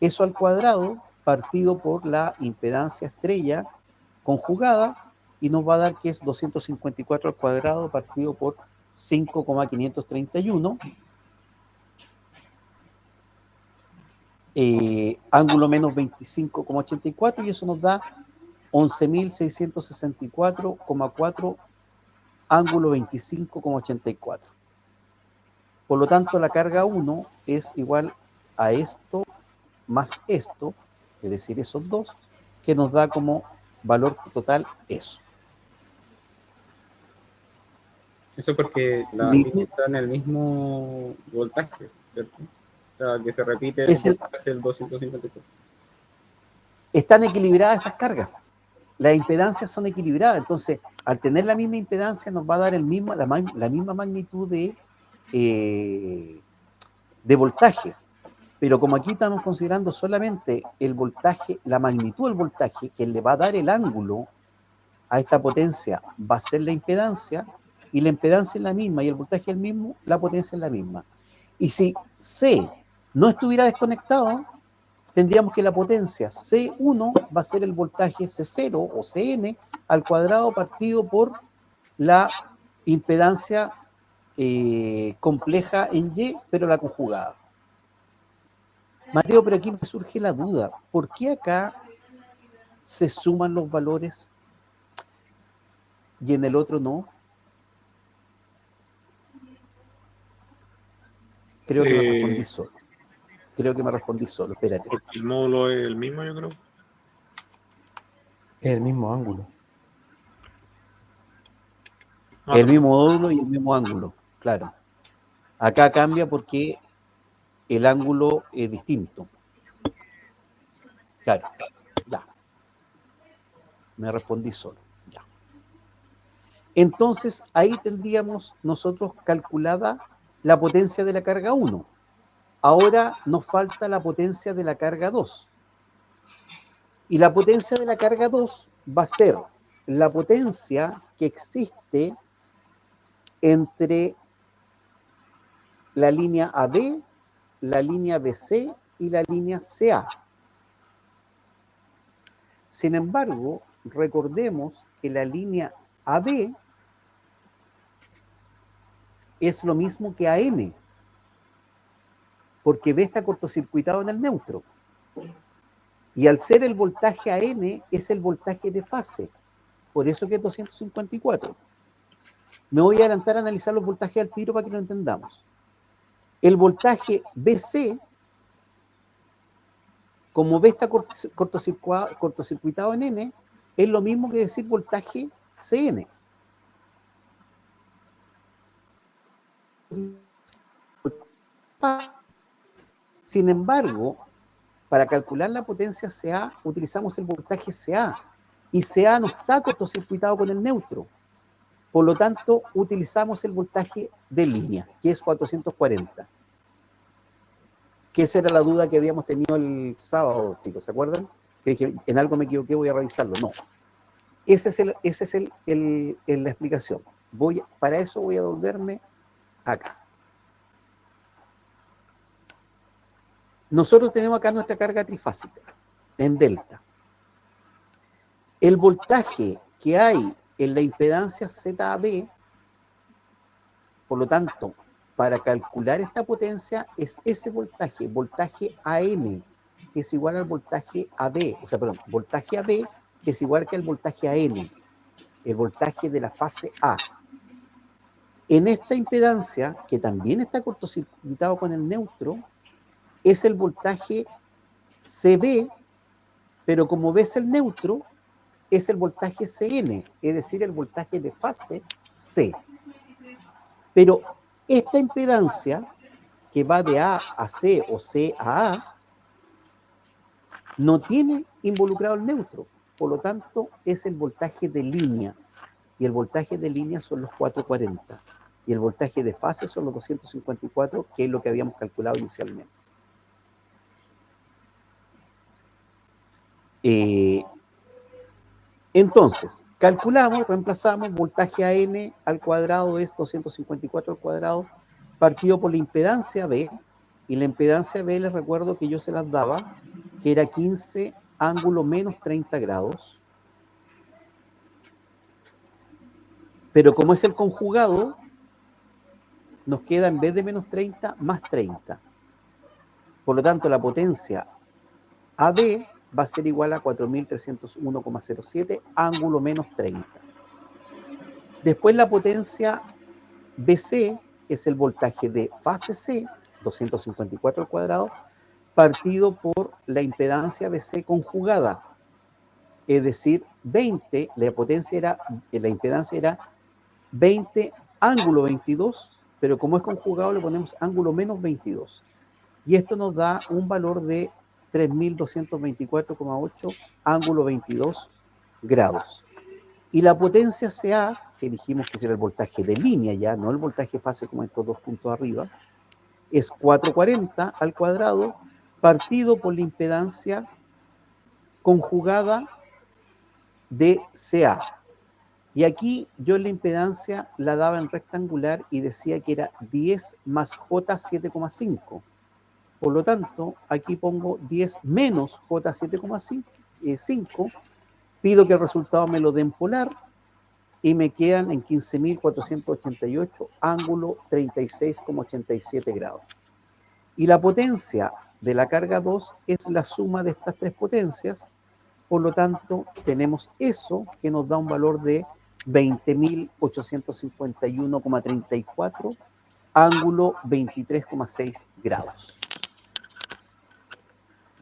eso al cuadrado, partido por la impedancia estrella conjugada, y nos va a dar que es 254 al cuadrado partido por 5,531, ángulo menos 25,84, y eso nos da 11.664,4, ángulo 25,84. Por lo tanto, la carga 1 es igual a esto más esto, es decir, esos dos, que nos da como valor total eso. Eso porque la línea está en el mismo voltaje, ¿cierto? O sea, que se repite el voltaje del 254. Están equilibradas esas cargas. las impedancias son equilibradas, entonces al tener la misma impedancia nos va a dar la misma magnitud de voltaje, pero como aquí estamos considerando solamente el voltaje, la magnitud del voltaje que le va a dar el ángulo a esta potencia va a ser la impedancia, y la impedancia es la misma y el voltaje es el mismo, la potencia es la misma. Y si C no estuviera desconectado, tendríamos que la potencia C1 va a ser el voltaje C0 o Cn al cuadrado partido por la impedancia compleja en Y, pero la conjugada. Mateo, pero aquí me surge la duda, ¿por qué acá se suman los valores y en el otro no? Creo que me respondí solo. Espérate. Porque el módulo es el mismo, yo creo. Es el mismo ángulo. El mismo módulo y el mismo ángulo, claro. Acá cambia porque el ángulo es distinto. Claro, ya. Me respondí solo, ya. Entonces, ahí tendríamos nosotros calculada la potencia de la carga 1. Ahora nos falta la potencia de la carga 2. Y la potencia de la carga 2 va a ser la potencia que existe entre la línea AB, la línea BC y la línea CA. Sin embargo, recordemos que la línea AB es lo mismo que AN, porque B está cortocircuitado en el neutro. Y al ser el voltaje AN, es el voltaje de fase. Por eso que es 254. Me voy a adelantar a analizar los voltajes al tiro para que lo entendamos. El voltaje BC, como B está cortocircuitado en N, es lo mismo que decir voltaje CN. Sin embargo, para calcular la potencia CA, utilizamos el voltaje CA, y CA no está cortocircuitado con el neutro. Por lo tanto, utilizamos el voltaje de línea, que es 440. Que esa era la duda que habíamos tenido el sábado, chicos, ¿se acuerdan? Que dije, en algo me equivoqué, voy a revisarlo. No. Esa es la explicación. Para eso voy a volverme acá. Nosotros tenemos acá nuestra carga trifásica, en delta. El voltaje que hay en la impedancia ZAB, por lo tanto, para calcular esta potencia es ese voltaje AN, que es igual al voltaje AB, voltaje AB, que es igual que el voltaje AN, el voltaje de la fase A. En esta impedancia, que también está cortocircuitado con el neutro, es el voltaje CB, pero como ves el neutro, es el voltaje CN, es decir, el voltaje de fase C. Pero esta impedancia, que va de A a C o C a A, no tiene involucrado el neutro, por lo tanto, es el voltaje de línea, y el voltaje de línea son los 440, y el voltaje de fase son los 254, que es lo que habíamos calculado inicialmente. Entonces, calculamos, reemplazamos, voltaje AN al cuadrado es 254 al cuadrado, partido por la impedancia B, y la impedancia B les recuerdo que yo se las daba, que era 15 ángulo menos 30 grados, pero como es el conjugado, nos queda en vez de menos 30, más 30. Por lo tanto, la potencia AB va a ser igual a 4.301,07, ángulo menos 30. Después la potencia BC es el voltaje de fase C, 254 al cuadrado, partido por la impedancia BC conjugada, es decir, 20, la impedancia era 20, ángulo 22, pero como es conjugado le ponemos ángulo menos 22. Y esto nos da un valor de 3.224,8, ángulo 22, grados. Y la potencia CA, que dijimos que era el voltaje de línea ya, no el voltaje fase como estos dos puntos arriba, es 440 al cuadrado partido por la impedancia conjugada de CA. Y aquí yo la impedancia la daba en rectangular y decía que era 10 más J 7,5. Por lo tanto, aquí pongo 10 menos J 7,5. Pido que el resultado me lo den polar y me quedan en 15.488, ángulo 36,87 grados. Y la potencia de la carga 2 es la suma de estas tres potencias. Por lo tanto, tenemos eso que nos da un valor de 20.851,34, ángulo 23,6 grados.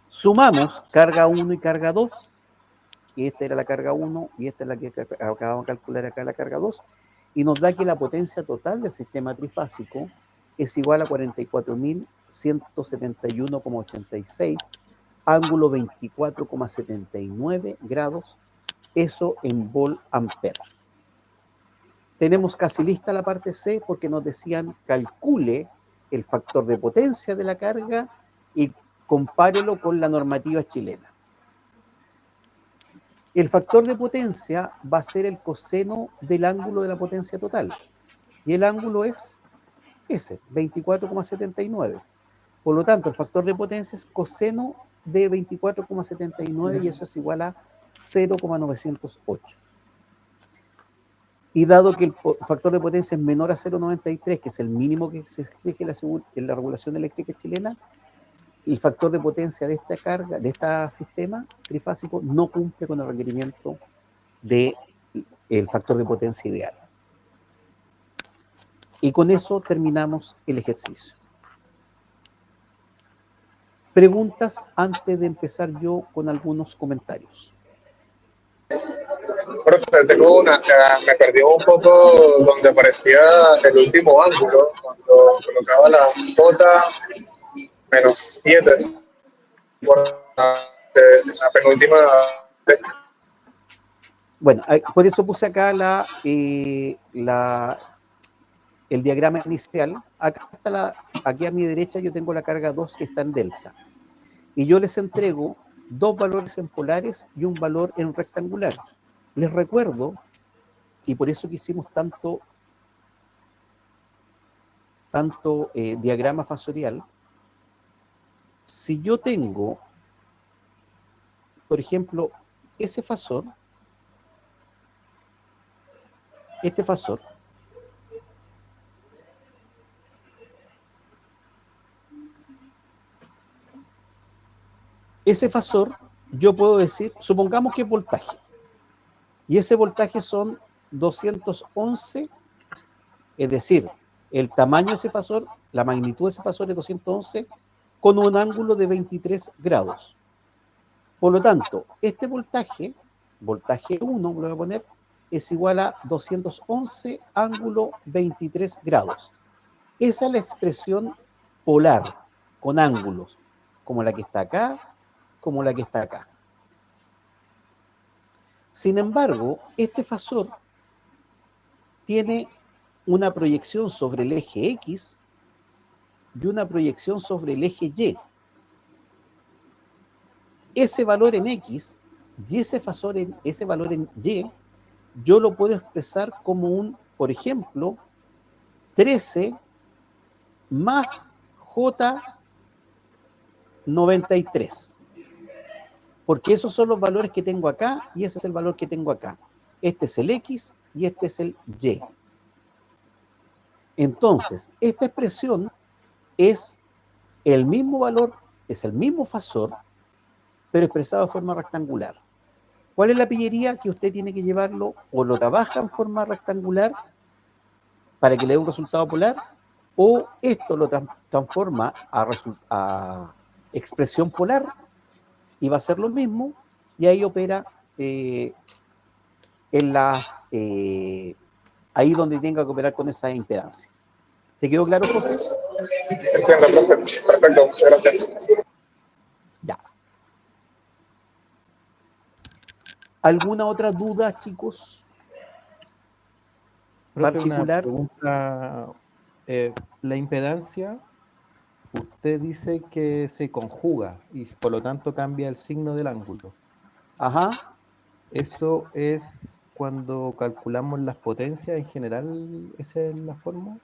Sumamos carga 1 y carga 2, y esta era la carga 1 y esta es la que acabamos de calcular acá, la carga 2, y nos da que la potencia total del sistema trifásico es igual a 44.171,86, ángulo 24,79 grados, eso en vol ampere. Tenemos casi lista la parte C porque nos decían calcule el factor de potencia de la carga y compárelo con la normativa chilena. El factor de potencia va a ser el coseno del ángulo de la potencia total. Y el ángulo es ese, 24,79. Por lo tanto, el factor de potencia es coseno de 24,79 y eso es igual a 0,908. Y dado que el factor de potencia es menor a 0,93, que es el mínimo que se exige en la regulación eléctrica chilena, el factor de potencia de esta carga, de este sistema trifásico, no cumple con el requerimiento del factor de potencia ideal. Y con eso terminamos el ejercicio. Preguntas antes de empezar yo con algunos comentarios. Profe, tengo una, me perdí un poco donde aparecía el último ángulo, cuando colocaba la J menos 7 por la penúltima. Bueno, por eso puse acá el diagrama inicial. Acá está aquí a mi derecha yo tengo la carga 2 que está en delta. Y yo les entrego dos valores en polares y un valor en rectangular. Les recuerdo, y por eso que hicimos tanto diagrama fasorial, si yo tengo, por ejemplo, ese fasor, este fasor, ese fasor, yo puedo decir, supongamos que es voltaje, y ese voltaje son 211, es decir, el tamaño de ese fasor, la magnitud de ese fasor es 211, con un ángulo de 23 grados. Por lo tanto, este voltaje 1, lo voy a poner, es igual a 211 ángulo 23 grados. Esa es la expresión polar, con ángulos, como la que está acá, como la que está acá. Sin embargo, este fasor tiene una proyección sobre el eje X y una proyección sobre el eje Y. Ese valor en X y ese valor en Y, yo lo puedo expresar como un, por ejemplo, 13 más J93. Porque esos son los valores que tengo acá y ese es el valor que tengo acá. Este es el X y este es el Y. Entonces, esta expresión es el mismo valor, es el mismo fasor, pero expresado de forma rectangular. ¿Cuál es la pillería? Que usted tiene que llevarlo o lo trabaja en forma rectangular para que le dé un resultado polar, o esto lo transforma a expresión polar y va a ser lo mismo, y ahí opera ahí donde tenga que operar con esa impedancia. ¿Te quedó claro, José? Entiendo, profe. Perfecto, gracias. Ya. ¿Alguna otra duda, chicos? Profe, una Particular. pregunta. La impedancia, usted dice que se conjuga y por lo tanto cambia el signo del ángulo. Ajá. ¿Eso es cuando calculamos las potencias en general? ¿Esa es la forma?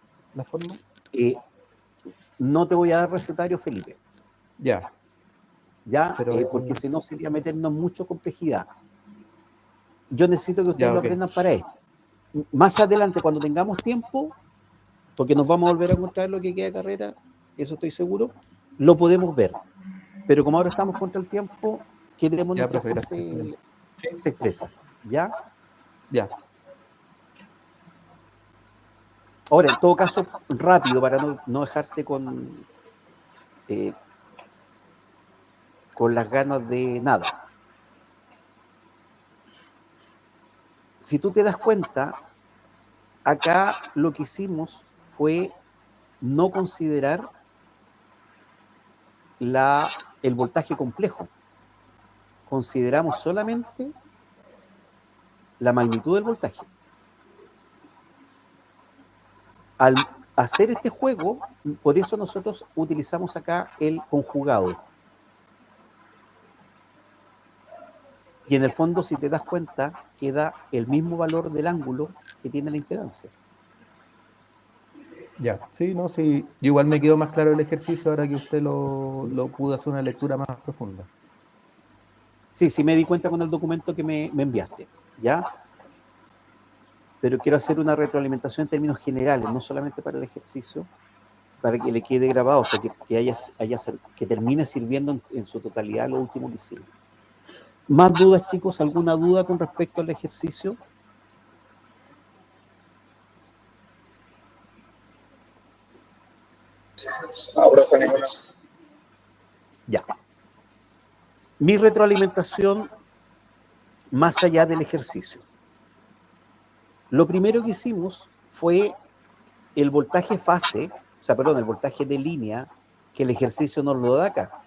No te voy a dar recetario, Felipe. Ya, ¿Ya? pero Porque si no sería meternos mucho complejidad. Yo necesito que ustedes ya, lo ok. aprendan para esto. Más adelante, cuando tengamos tiempo, porque nos vamos a volver a encontrar lo que queda de carrera, eso estoy seguro, lo podemos ver. Pero como ahora estamos contra el tiempo, quedémonos Ya, que profe, así gracias. se expresa. ¿Ya? Ya, Ahora, en todo caso, rápido, para no dejarte con las ganas de nada. Si tú te das cuenta, acá lo que hicimos fue no considerar el voltaje complejo. Consideramos solamente la magnitud del voltaje. Al hacer este juego, por eso nosotros utilizamos acá el conjugado. Y en el fondo, si te das cuenta, queda el mismo valor del ángulo que tiene la impedancia. ya. Sí, no, sí. Igual me quedó más claro el ejercicio ahora que usted lo pudo hacer una lectura más profunda. Sí, me di cuenta con el documento que me enviaste, ¿ya? Pero quiero hacer una retroalimentación en términos generales, no solamente para el ejercicio, para que le quede grabado, o sea, que termine sirviendo en su totalidad lo último que hicimos. ¿Más dudas, chicos? ¿Alguna duda con respecto al ejercicio? Profe, ninguna. Ya. Mi retroalimentación más allá del ejercicio. Lo primero que hicimos fue el voltaje fase, el voltaje de línea, que el ejercicio nos lo da acá.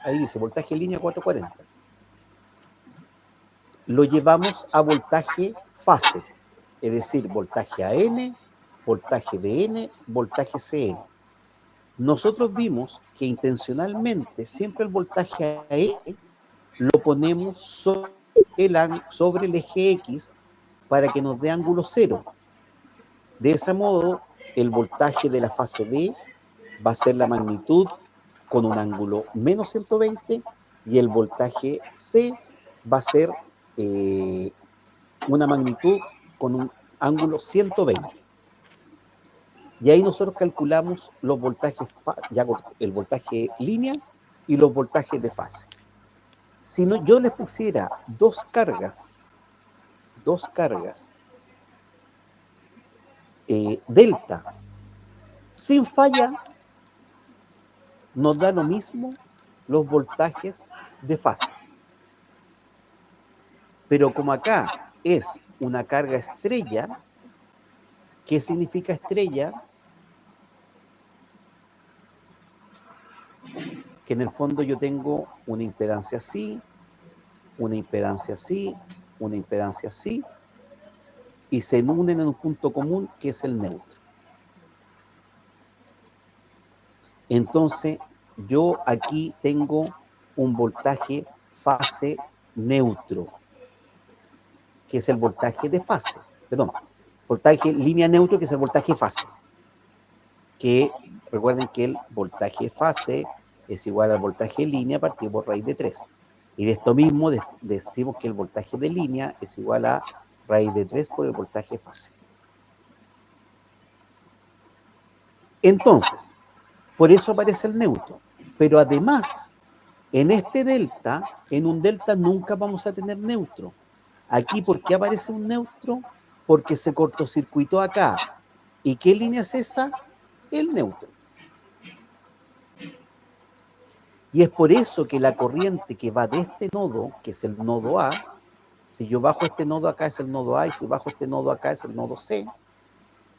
Ahí dice voltaje línea 440. Lo llevamos a voltaje fase, es decir, voltaje AN, voltaje BN, voltaje CN. Nosotros vimos que intencionalmente siempre el voltaje AN lo ponemos sobre el eje X para que nos dé ángulo cero. De ese modo, el voltaje de la fase B va a ser la magnitud con un ángulo menos 120 y el voltaje C va a ser una magnitud con un ángulo 120. Y ahí nosotros calculamos los voltajes, el voltaje línea y los voltajes de fase. Si no, yo les pusiera dos cargas delta sin falla, nos da lo mismo los voltajes de fase. Pero como acá es una carga estrella, ¿qué significa estrella? Que en el fondo yo tengo una impedancia así, una impedancia así, una impedancia así, y se unen en un punto común que es el neutro. Entonces, yo aquí tengo un voltaje fase neutro, que es el voltaje de fase, perdón, voltaje línea neutro, que es el voltaje fase, que recuerden que el voltaje fase es igual al voltaje línea partido por raíz de 3. Y de esto mismo decimos que el voltaje de línea es igual a raíz de 3 por el voltaje fase. Entonces, por eso aparece el neutro. Pero además, en este delta, en un delta nunca vamos a tener neutro. Aquí, ¿por qué aparece un neutro? Porque se cortocircuitó acá. ¿Y qué línea es esa? El neutro. Y es por eso que la corriente que va de este nodo, que es el nodo A, si yo bajo este nodo acá es el nodo A, y si bajo este nodo acá es el nodo C,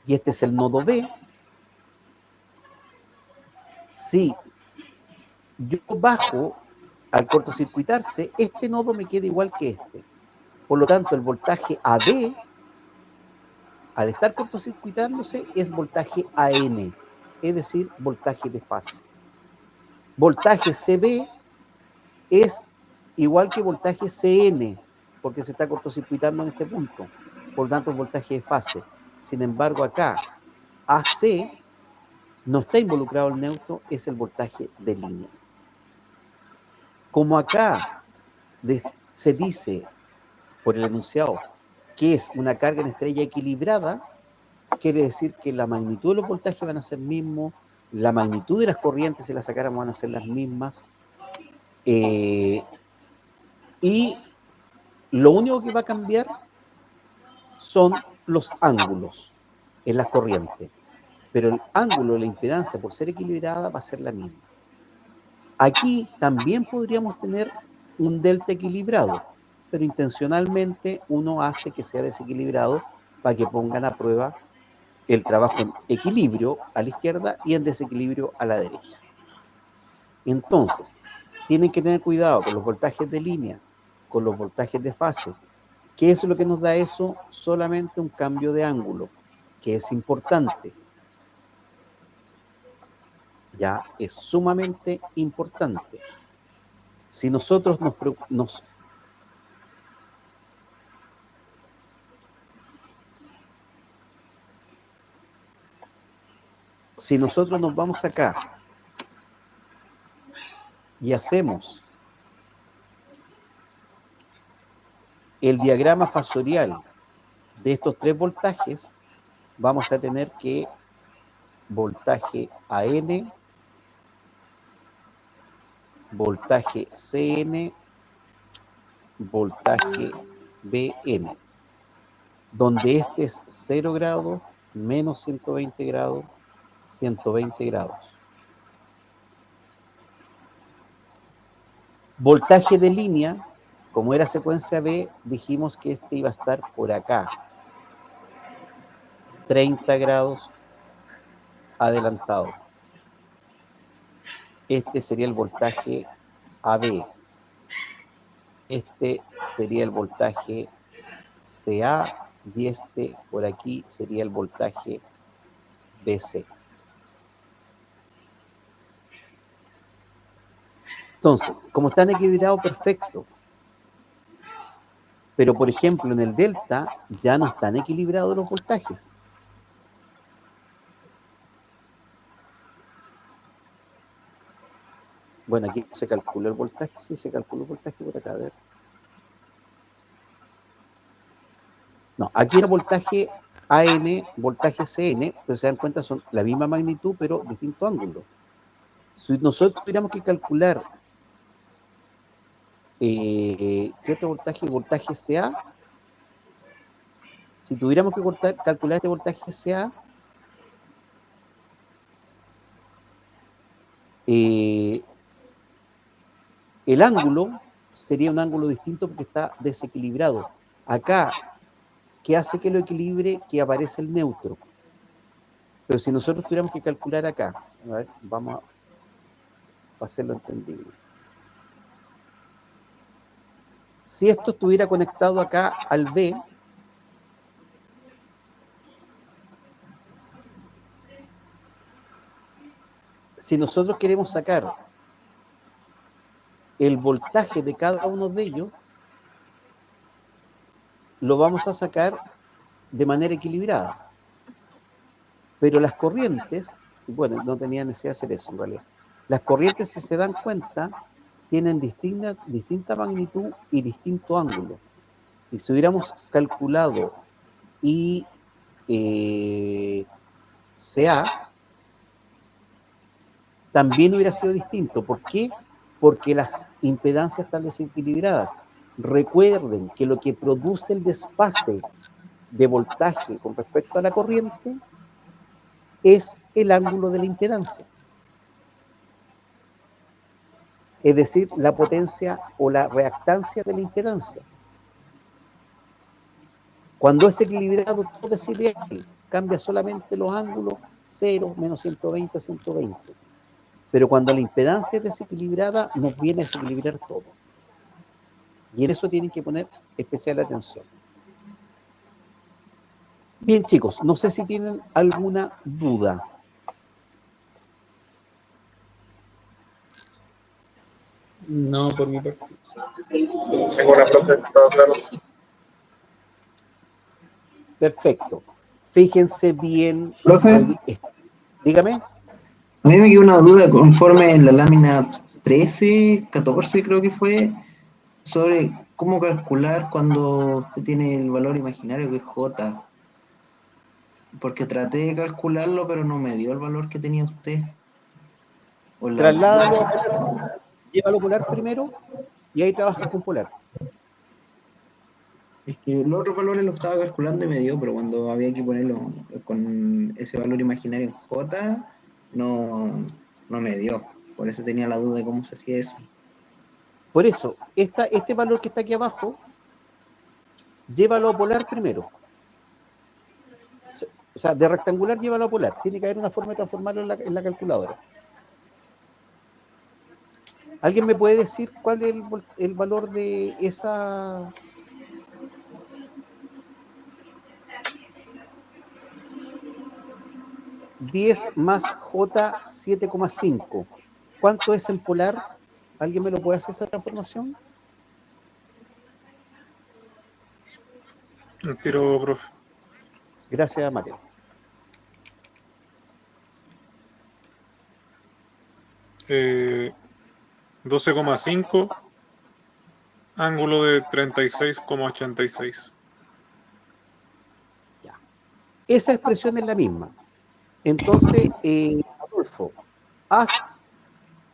y este es el nodo B, si yo bajo al cortocircuitarse, este nodo me queda igual que este. Por lo tanto, el voltaje AB, al estar cortocircuitándose, es voltaje AN, es decir, voltaje de fase. Voltaje CB es igual que voltaje CN, porque se está cortocircuitando en este punto. Por lo tanto, es voltaje de fase. Sin embargo, acá, AC no está involucrado el neutro, es el voltaje de línea. Como acá se dice por el enunciado que es una carga en estrella equilibrada, quiere decir que la magnitud de los voltajes van a ser mismos, la magnitud de las corrientes, si las sacáramos, van a ser las mismas, y lo único que va a cambiar son los ángulos en las corrientes, pero el ángulo de la impedancia, por ser equilibrada, va a ser la misma. Aquí también podríamos tener un delta equilibrado, pero intencionalmente uno hace que sea desequilibrado para que pongan a prueba el trabajo en equilibrio a la izquierda y en desequilibrio a la derecha. Entonces, tienen que tener cuidado con los voltajes de línea, con los voltajes de fase. ¿Qué es lo que nos da eso? Solamente un cambio de ángulo, que es importante. Ya es sumamente importante. Si nosotros si nosotros nos vamos acá y hacemos el diagrama fasorial de estos tres voltajes, vamos a tener que voltaje AN, voltaje CN, voltaje BN, donde este es 0 grados, menos 120 grados, 120 grados. Voltaje de línea, como era secuencia B, dijimos que este iba a estar por acá, 30 grados adelantado. Este sería el voltaje AB. Este sería el voltaje CA y este por aquí sería el voltaje BC. Entonces, como están equilibrados, perfecto. Pero, por ejemplo, en el delta ya no están equilibrados los voltajes. Bueno, aquí se calculó el voltaje, sí, se calculó el voltaje por acá, a ver. No, aquí era voltaje AN, voltaje CN, pero se dan cuenta, son la misma magnitud, pero distinto ángulo. Si nosotros tuviéramos que calcular ¿qué otro voltaje? Voltaje CA. Si tuviéramos que calcular este voltaje CA, el ángulo sería un ángulo distinto porque está desequilibrado. Acá, ¿qué hace que lo equilibre? Que aparece el neutro. Pero si nosotros tuviéramos que calcular acá, a ver, vamos a hacerlo entendible. Si esto estuviera conectado acá al B, si nosotros queremos sacar el voltaje de cada uno de ellos, lo vamos a sacar de manera equilibrada. Pero las corrientes, bueno, no tenía necesidad de hacer eso en realidad. Las corrientes, si se dan cuenta, tienen distinta magnitud y distinto ángulo. Y si hubiéramos calculado CA, también hubiera sido distinto. ¿Por qué? Porque las impedancias están desequilibradas. Recuerden que lo que produce el desfase de voltaje con respecto a la corriente es el ángulo de la impedancia. Es decir, la potencia o la reactancia de la impedancia. Cuando es equilibrado, todo es ideal. Cambia solamente los ángulos, 0, menos 120, 120. Pero cuando la impedancia es desequilibrada, nos viene a desequilibrar todo. Y en eso tienen que poner especial atención. Bien, chicos, no sé si tienen alguna duda. No, por mi parte. Segura, profe, todo claro. Perfecto. Fíjense bien. Profe, Dígame. a mí me quedó una duda conforme en la lámina 13, 14 creo que fue, sobre cómo calcular cuando usted tiene el valor imaginario que es J. Porque traté de calcularlo, pero no me dio el valor que tenía usted. O la... Trasládalo a polar. Llévalo a polar primero y ahí trabajas con polar. Es que los otros valores los estaba calculando y me dio, pero cuando había que ponerlo con ese valor imaginario en J, no me dio. Por eso tenía la duda de cómo se hacía eso. Por eso, este valor que está aquí abajo, llévalo a polar primero. O sea, de rectangular llévalo a polar. Tiene que haber una forma de transformarlo en la calculadora. ¿Alguien me puede decir cuál es el valor de esa? $10 más J 7,5. ¿Cuánto es en polar? ¿Alguien me lo puede hacer esa transformación? El tiro, profe. Gracias, Mateo. Eh, 12,5, ángulo de 36,86. Ya. Esa expresión es la misma. Entonces, Adolfo, haz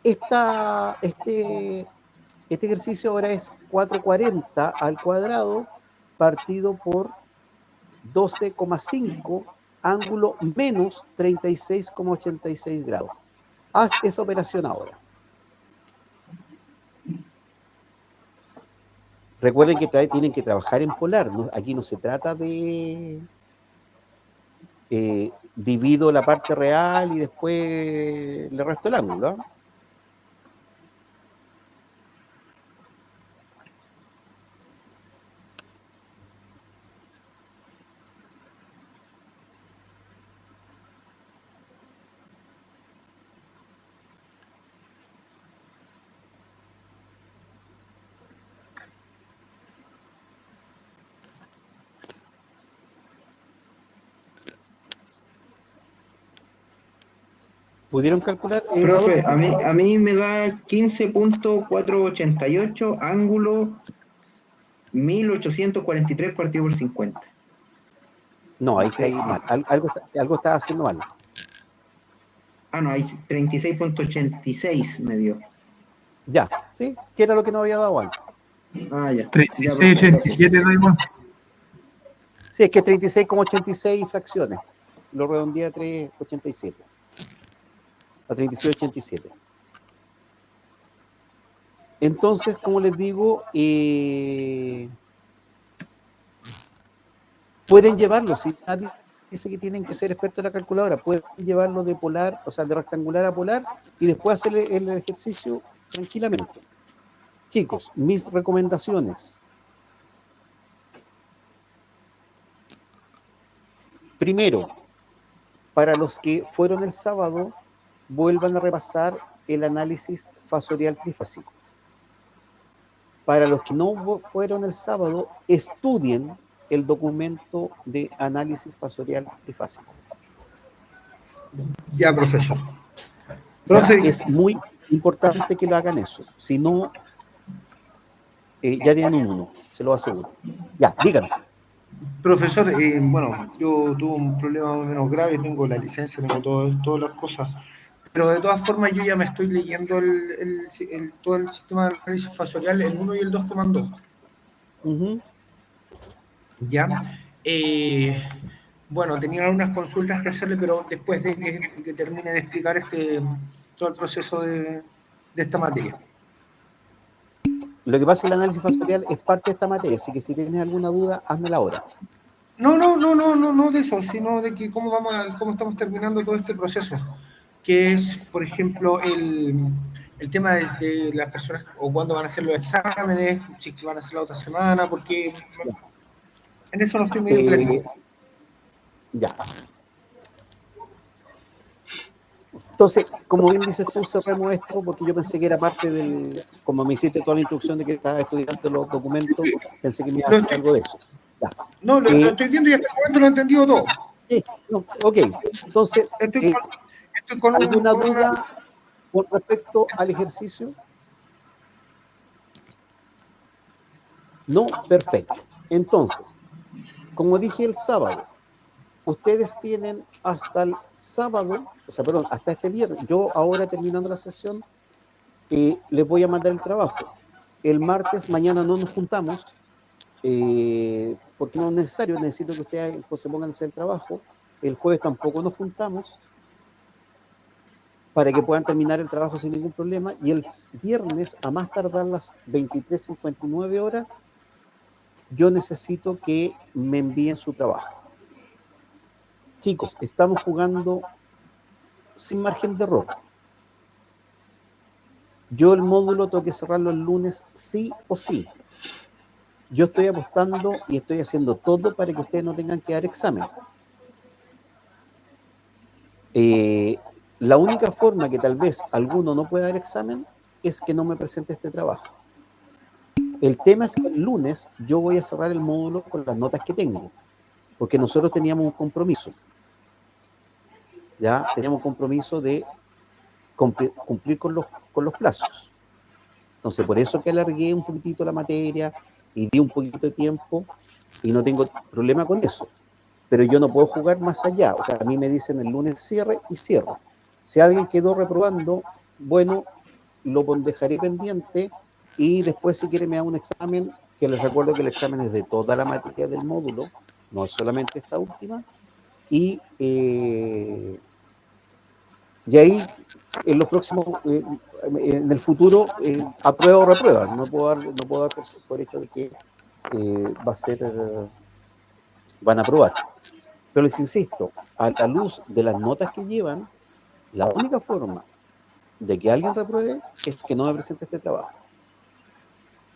este ejercicio ahora es 440 al cuadrado partido por 12,5 ángulo menos 36,86 grados. Haz esa operación ahora. Recuerden que todavía tienen que trabajar en polar. ¿No? Aquí no se trata de divido la parte real y después le resto el ángulo. ¿Eh? ¿Pudieron calcular? Profe, a mí me da 15.488, ángulo 1843 partido por 50. No, ahí está ahí mal. Algo está haciendo mal. Ah, no, ahí 36.86 me dio. Ya, ¿sí? Que era lo que no había dado antes. Ah, ya. 36,87 da igual. Sí, es que 36,86 fracciones. Lo redondeé a 3,87. A 36,87. Entonces, como les digo, pueden llevarlo, si nadie dice que tienen que ser expertos en la calculadora, pueden llevarlo de polar, o sea, de rectangular a polar, y después hacer el ejercicio tranquilamente. Chicos, mis recomendaciones. Primero, para los que fueron el sábado, vuelvan a repasar el análisis fasorial trifásico. Para los que no fueron el sábado, estudien el documento de análisis fasorial trifásico. Ya, profesor. Profe, es muy importante que lo hagan eso. Si no, ya tienen un 1, se lo aseguro. Ya, díganme. Profesor, bueno, yo tuve un problema más o menos grave, tengo la licencia, tengo todas las cosas, pero de todas formas yo ya me estoy leyendo todo el sistema de análisis fasorial, el 1 y el 2 que mandó. ¿Ya? Bueno, tenía algunas consultas que hacerle, pero después de que termine de explicar todo el proceso de esta materia. Lo que pasa es que el análisis fasorial es parte de esta materia, así que si tienes alguna duda, házmela ahora. No de eso, sino de que cómo estamos terminando todo este proceso, que es, por ejemplo, el tema de las personas, o cuándo van a hacer los exámenes, si van a hacer la otra semana, porque en eso no estoy medio clarito. Ya. Entonces, como bien dices tú, cerremos esto, porque yo pensé que era parte del, como me hiciste toda la instrucción de que estabas estudiando los documentos, pensé que me iba a hacer algo de eso. Ya. No, lo estoy viendo y hasta el momento lo he entendido todo. Sí, no, ok. Entonces, Estoy con ¿alguna duda con respecto al ejercicio? No, perfecto. Entonces, como dije el sábado, ustedes tienen hasta el sábado, o sea, perdón, hasta este viernes. Yo ahora terminando la sesión, les voy a mandar el trabajo. El martes, mañana no nos juntamos, porque no es necesario, necesito que ustedes pues, se pongan a hacer el trabajo. El jueves tampoco nos juntamos, para que puedan terminar el trabajo sin ningún problema. Y el viernes, a más tardar las 23:59 horas, yo necesito que me envíen su trabajo. Chicos, estamos jugando sin margen de error. Yo el módulo tengo que cerrarlo el lunes sí o sí. Yo estoy apostando y estoy haciendo todo para que ustedes no tengan que dar examen. La única forma que tal vez alguno no pueda dar examen es que no me presente este trabajo. El tema es que el lunes yo voy a cerrar el módulo con las notas que tengo, porque nosotros teníamos un compromiso. Ya teníamos un compromiso de cumplir con los plazos. Entonces, por eso que alargué un poquitito la materia y di un poquito de tiempo y no tengo problema con eso. Pero yo no puedo jugar más allá. O sea, a mí me dicen el lunes cierre y cierro. Si alguien quedó reprobando, bueno, lo dejaré pendiente y después si quiere me da un examen, que les recuerdo que el examen es de toda la materia del módulo, no es solamente esta última, y ahí en los próximos, en el futuro, aprueba o reprueba. No puedo dar por hecho de que van a aprobar. Pero les insisto, a la luz de las notas que llevan, la única forma de que alguien repruebe es que no me presente este trabajo.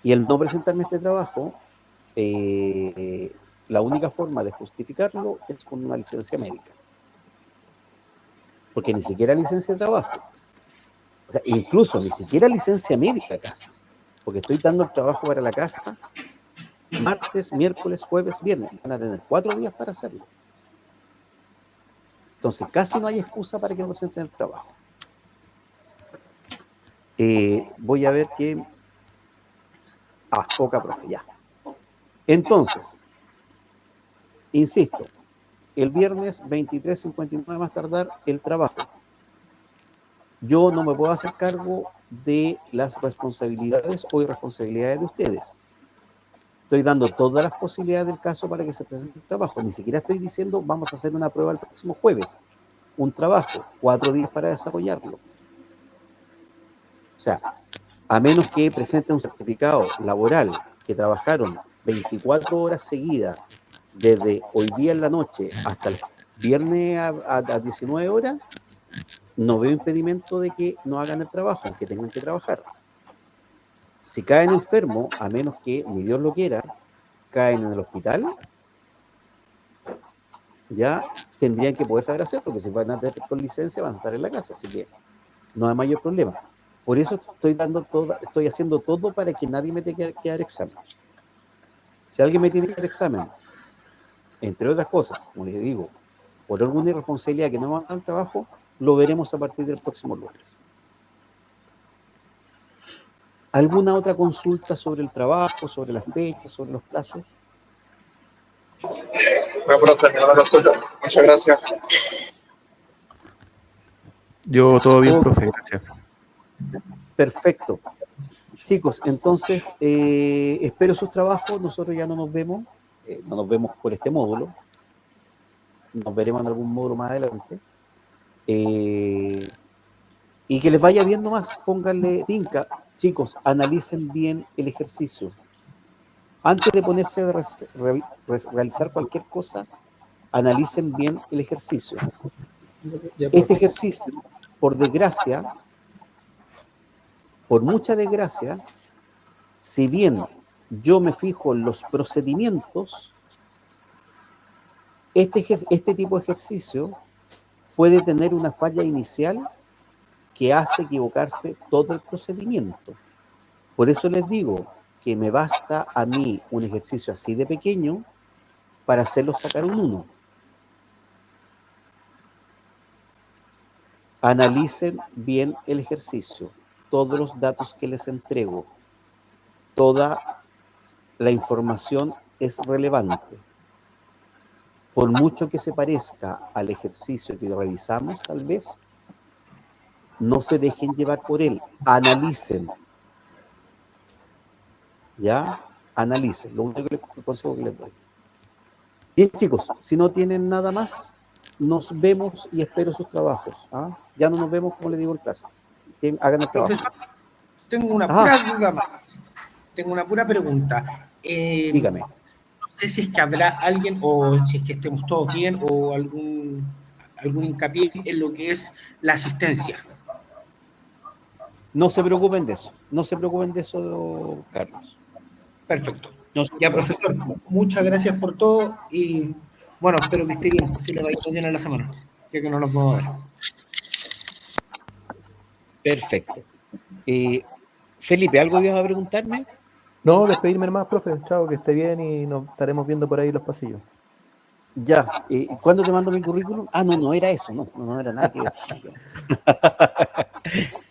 Y el no presentarme este trabajo, la única forma de justificarlo es con una licencia médica. Porque ni siquiera licencia de trabajo. O sea, incluso ni siquiera licencia médica casi. Porque estoy dando el trabajo para la casa martes, miércoles, jueves, viernes. Van a tener 4 días para hacerlo. Entonces, casi no hay excusa para que no presenten el trabajo. Voy a ver que... poca profe, ya. Entonces, insisto, el viernes 23:59 más tardar el trabajo. Yo no me puedo hacer cargo de las responsabilidades o irresponsabilidades de ustedes. Estoy dando todas las posibilidades del caso para que se presente el trabajo. Ni siquiera estoy diciendo vamos a hacer una prueba el próximo jueves. Un trabajo, 4 días para desarrollarlo. O sea, a menos que presenten un certificado laboral que trabajaron 24 horas seguidas desde hoy día en la noche hasta el viernes a 19 horas, no veo impedimento de que no hagan el trabajo, aunque tengan que trabajar. Si caen enfermos, a menos que, ni Dios lo quiera, caen en el hospital, ya tendrían que poder saber hacer, porque si van a tener con licencia van a estar en la casa, así que no hay mayor problema. Por eso estoy haciendo todo para que nadie me tenga que dar examen. Si alguien me tiene que dar examen, entre otras cosas, como les digo, por alguna irresponsabilidad que no va a dar el trabajo, lo veremos a partir del próximo lunes. ¿Alguna otra consulta sobre el trabajo, sobre las fechas, sobre los plazos? Voy a terminar la consulta. Muchas gracias. Yo todo bien, profe, gracias. Perfecto. Chicos, entonces espero sus trabajos. Nosotros ya no nos vemos por este módulo. Nos veremos en algún módulo más adelante. Y que les vaya bien nomás, pónganle tinca. Chicos, analicen bien el ejercicio. Antes de ponerse a realizar cualquier cosa, analicen bien el ejercicio. Este ejercicio, por desgracia, por mucha desgracia, si bien yo me fijo en los procedimientos, este tipo de ejercicio puede tener una falla inicial que hace equivocarse todo el procedimiento. Por eso les digo que me basta a mí un ejercicio así de pequeño para hacerlo sacar un 1. Analicen bien el ejercicio, todos los datos que les entrego, toda la información es relevante. Por mucho que se parezca al ejercicio que revisamos, tal vez, no se dejen llevar por él, analicen. ¿Ya? Analicen, lo único que consejo que les doy. Bien, chicos, si no tienen nada más, nos vemos y espero sus trabajos. ¿Ah? Ya no nos vemos, como les digo, en clase. Hagan el trabajo. Profesor, tengo una pura duda más. Tengo una pura pregunta. Dígame. No sé si es que habrá alguien, o si es que estemos todos bien, o algún hincapié en lo que es la asistencia. No se preocupen de eso. No se preocupen de eso, Carlos. Perfecto. No, Ya, profesor, muchas gracias por todo y, bueno, espero que esté bien, que le vaya bien en la semana, ya que no nos podemos ver. perfecto. Felipe, ¿algo ibas a preguntarme? No, despedirme nomás, profe. Chao, que esté bien y nos estaremos viendo por ahí en los pasillos. Ya. ¿Cuándo te mando mi currículum? Ah, no era eso, no era nada que ver.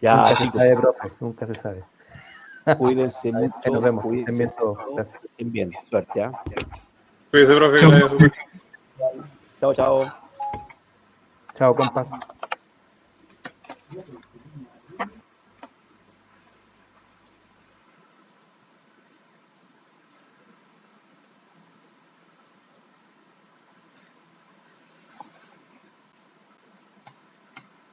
Ya, Nunca se chicos, sabe, profe, nunca se sabe. cuídense Ahí mucho. nos vemos, que Cuídense estén bien todos. mucho, Gracias. que estén bien. Suerte, ¿ah? Cuídese, profe, que le vaya súper. Chao, chao. Chao, compas.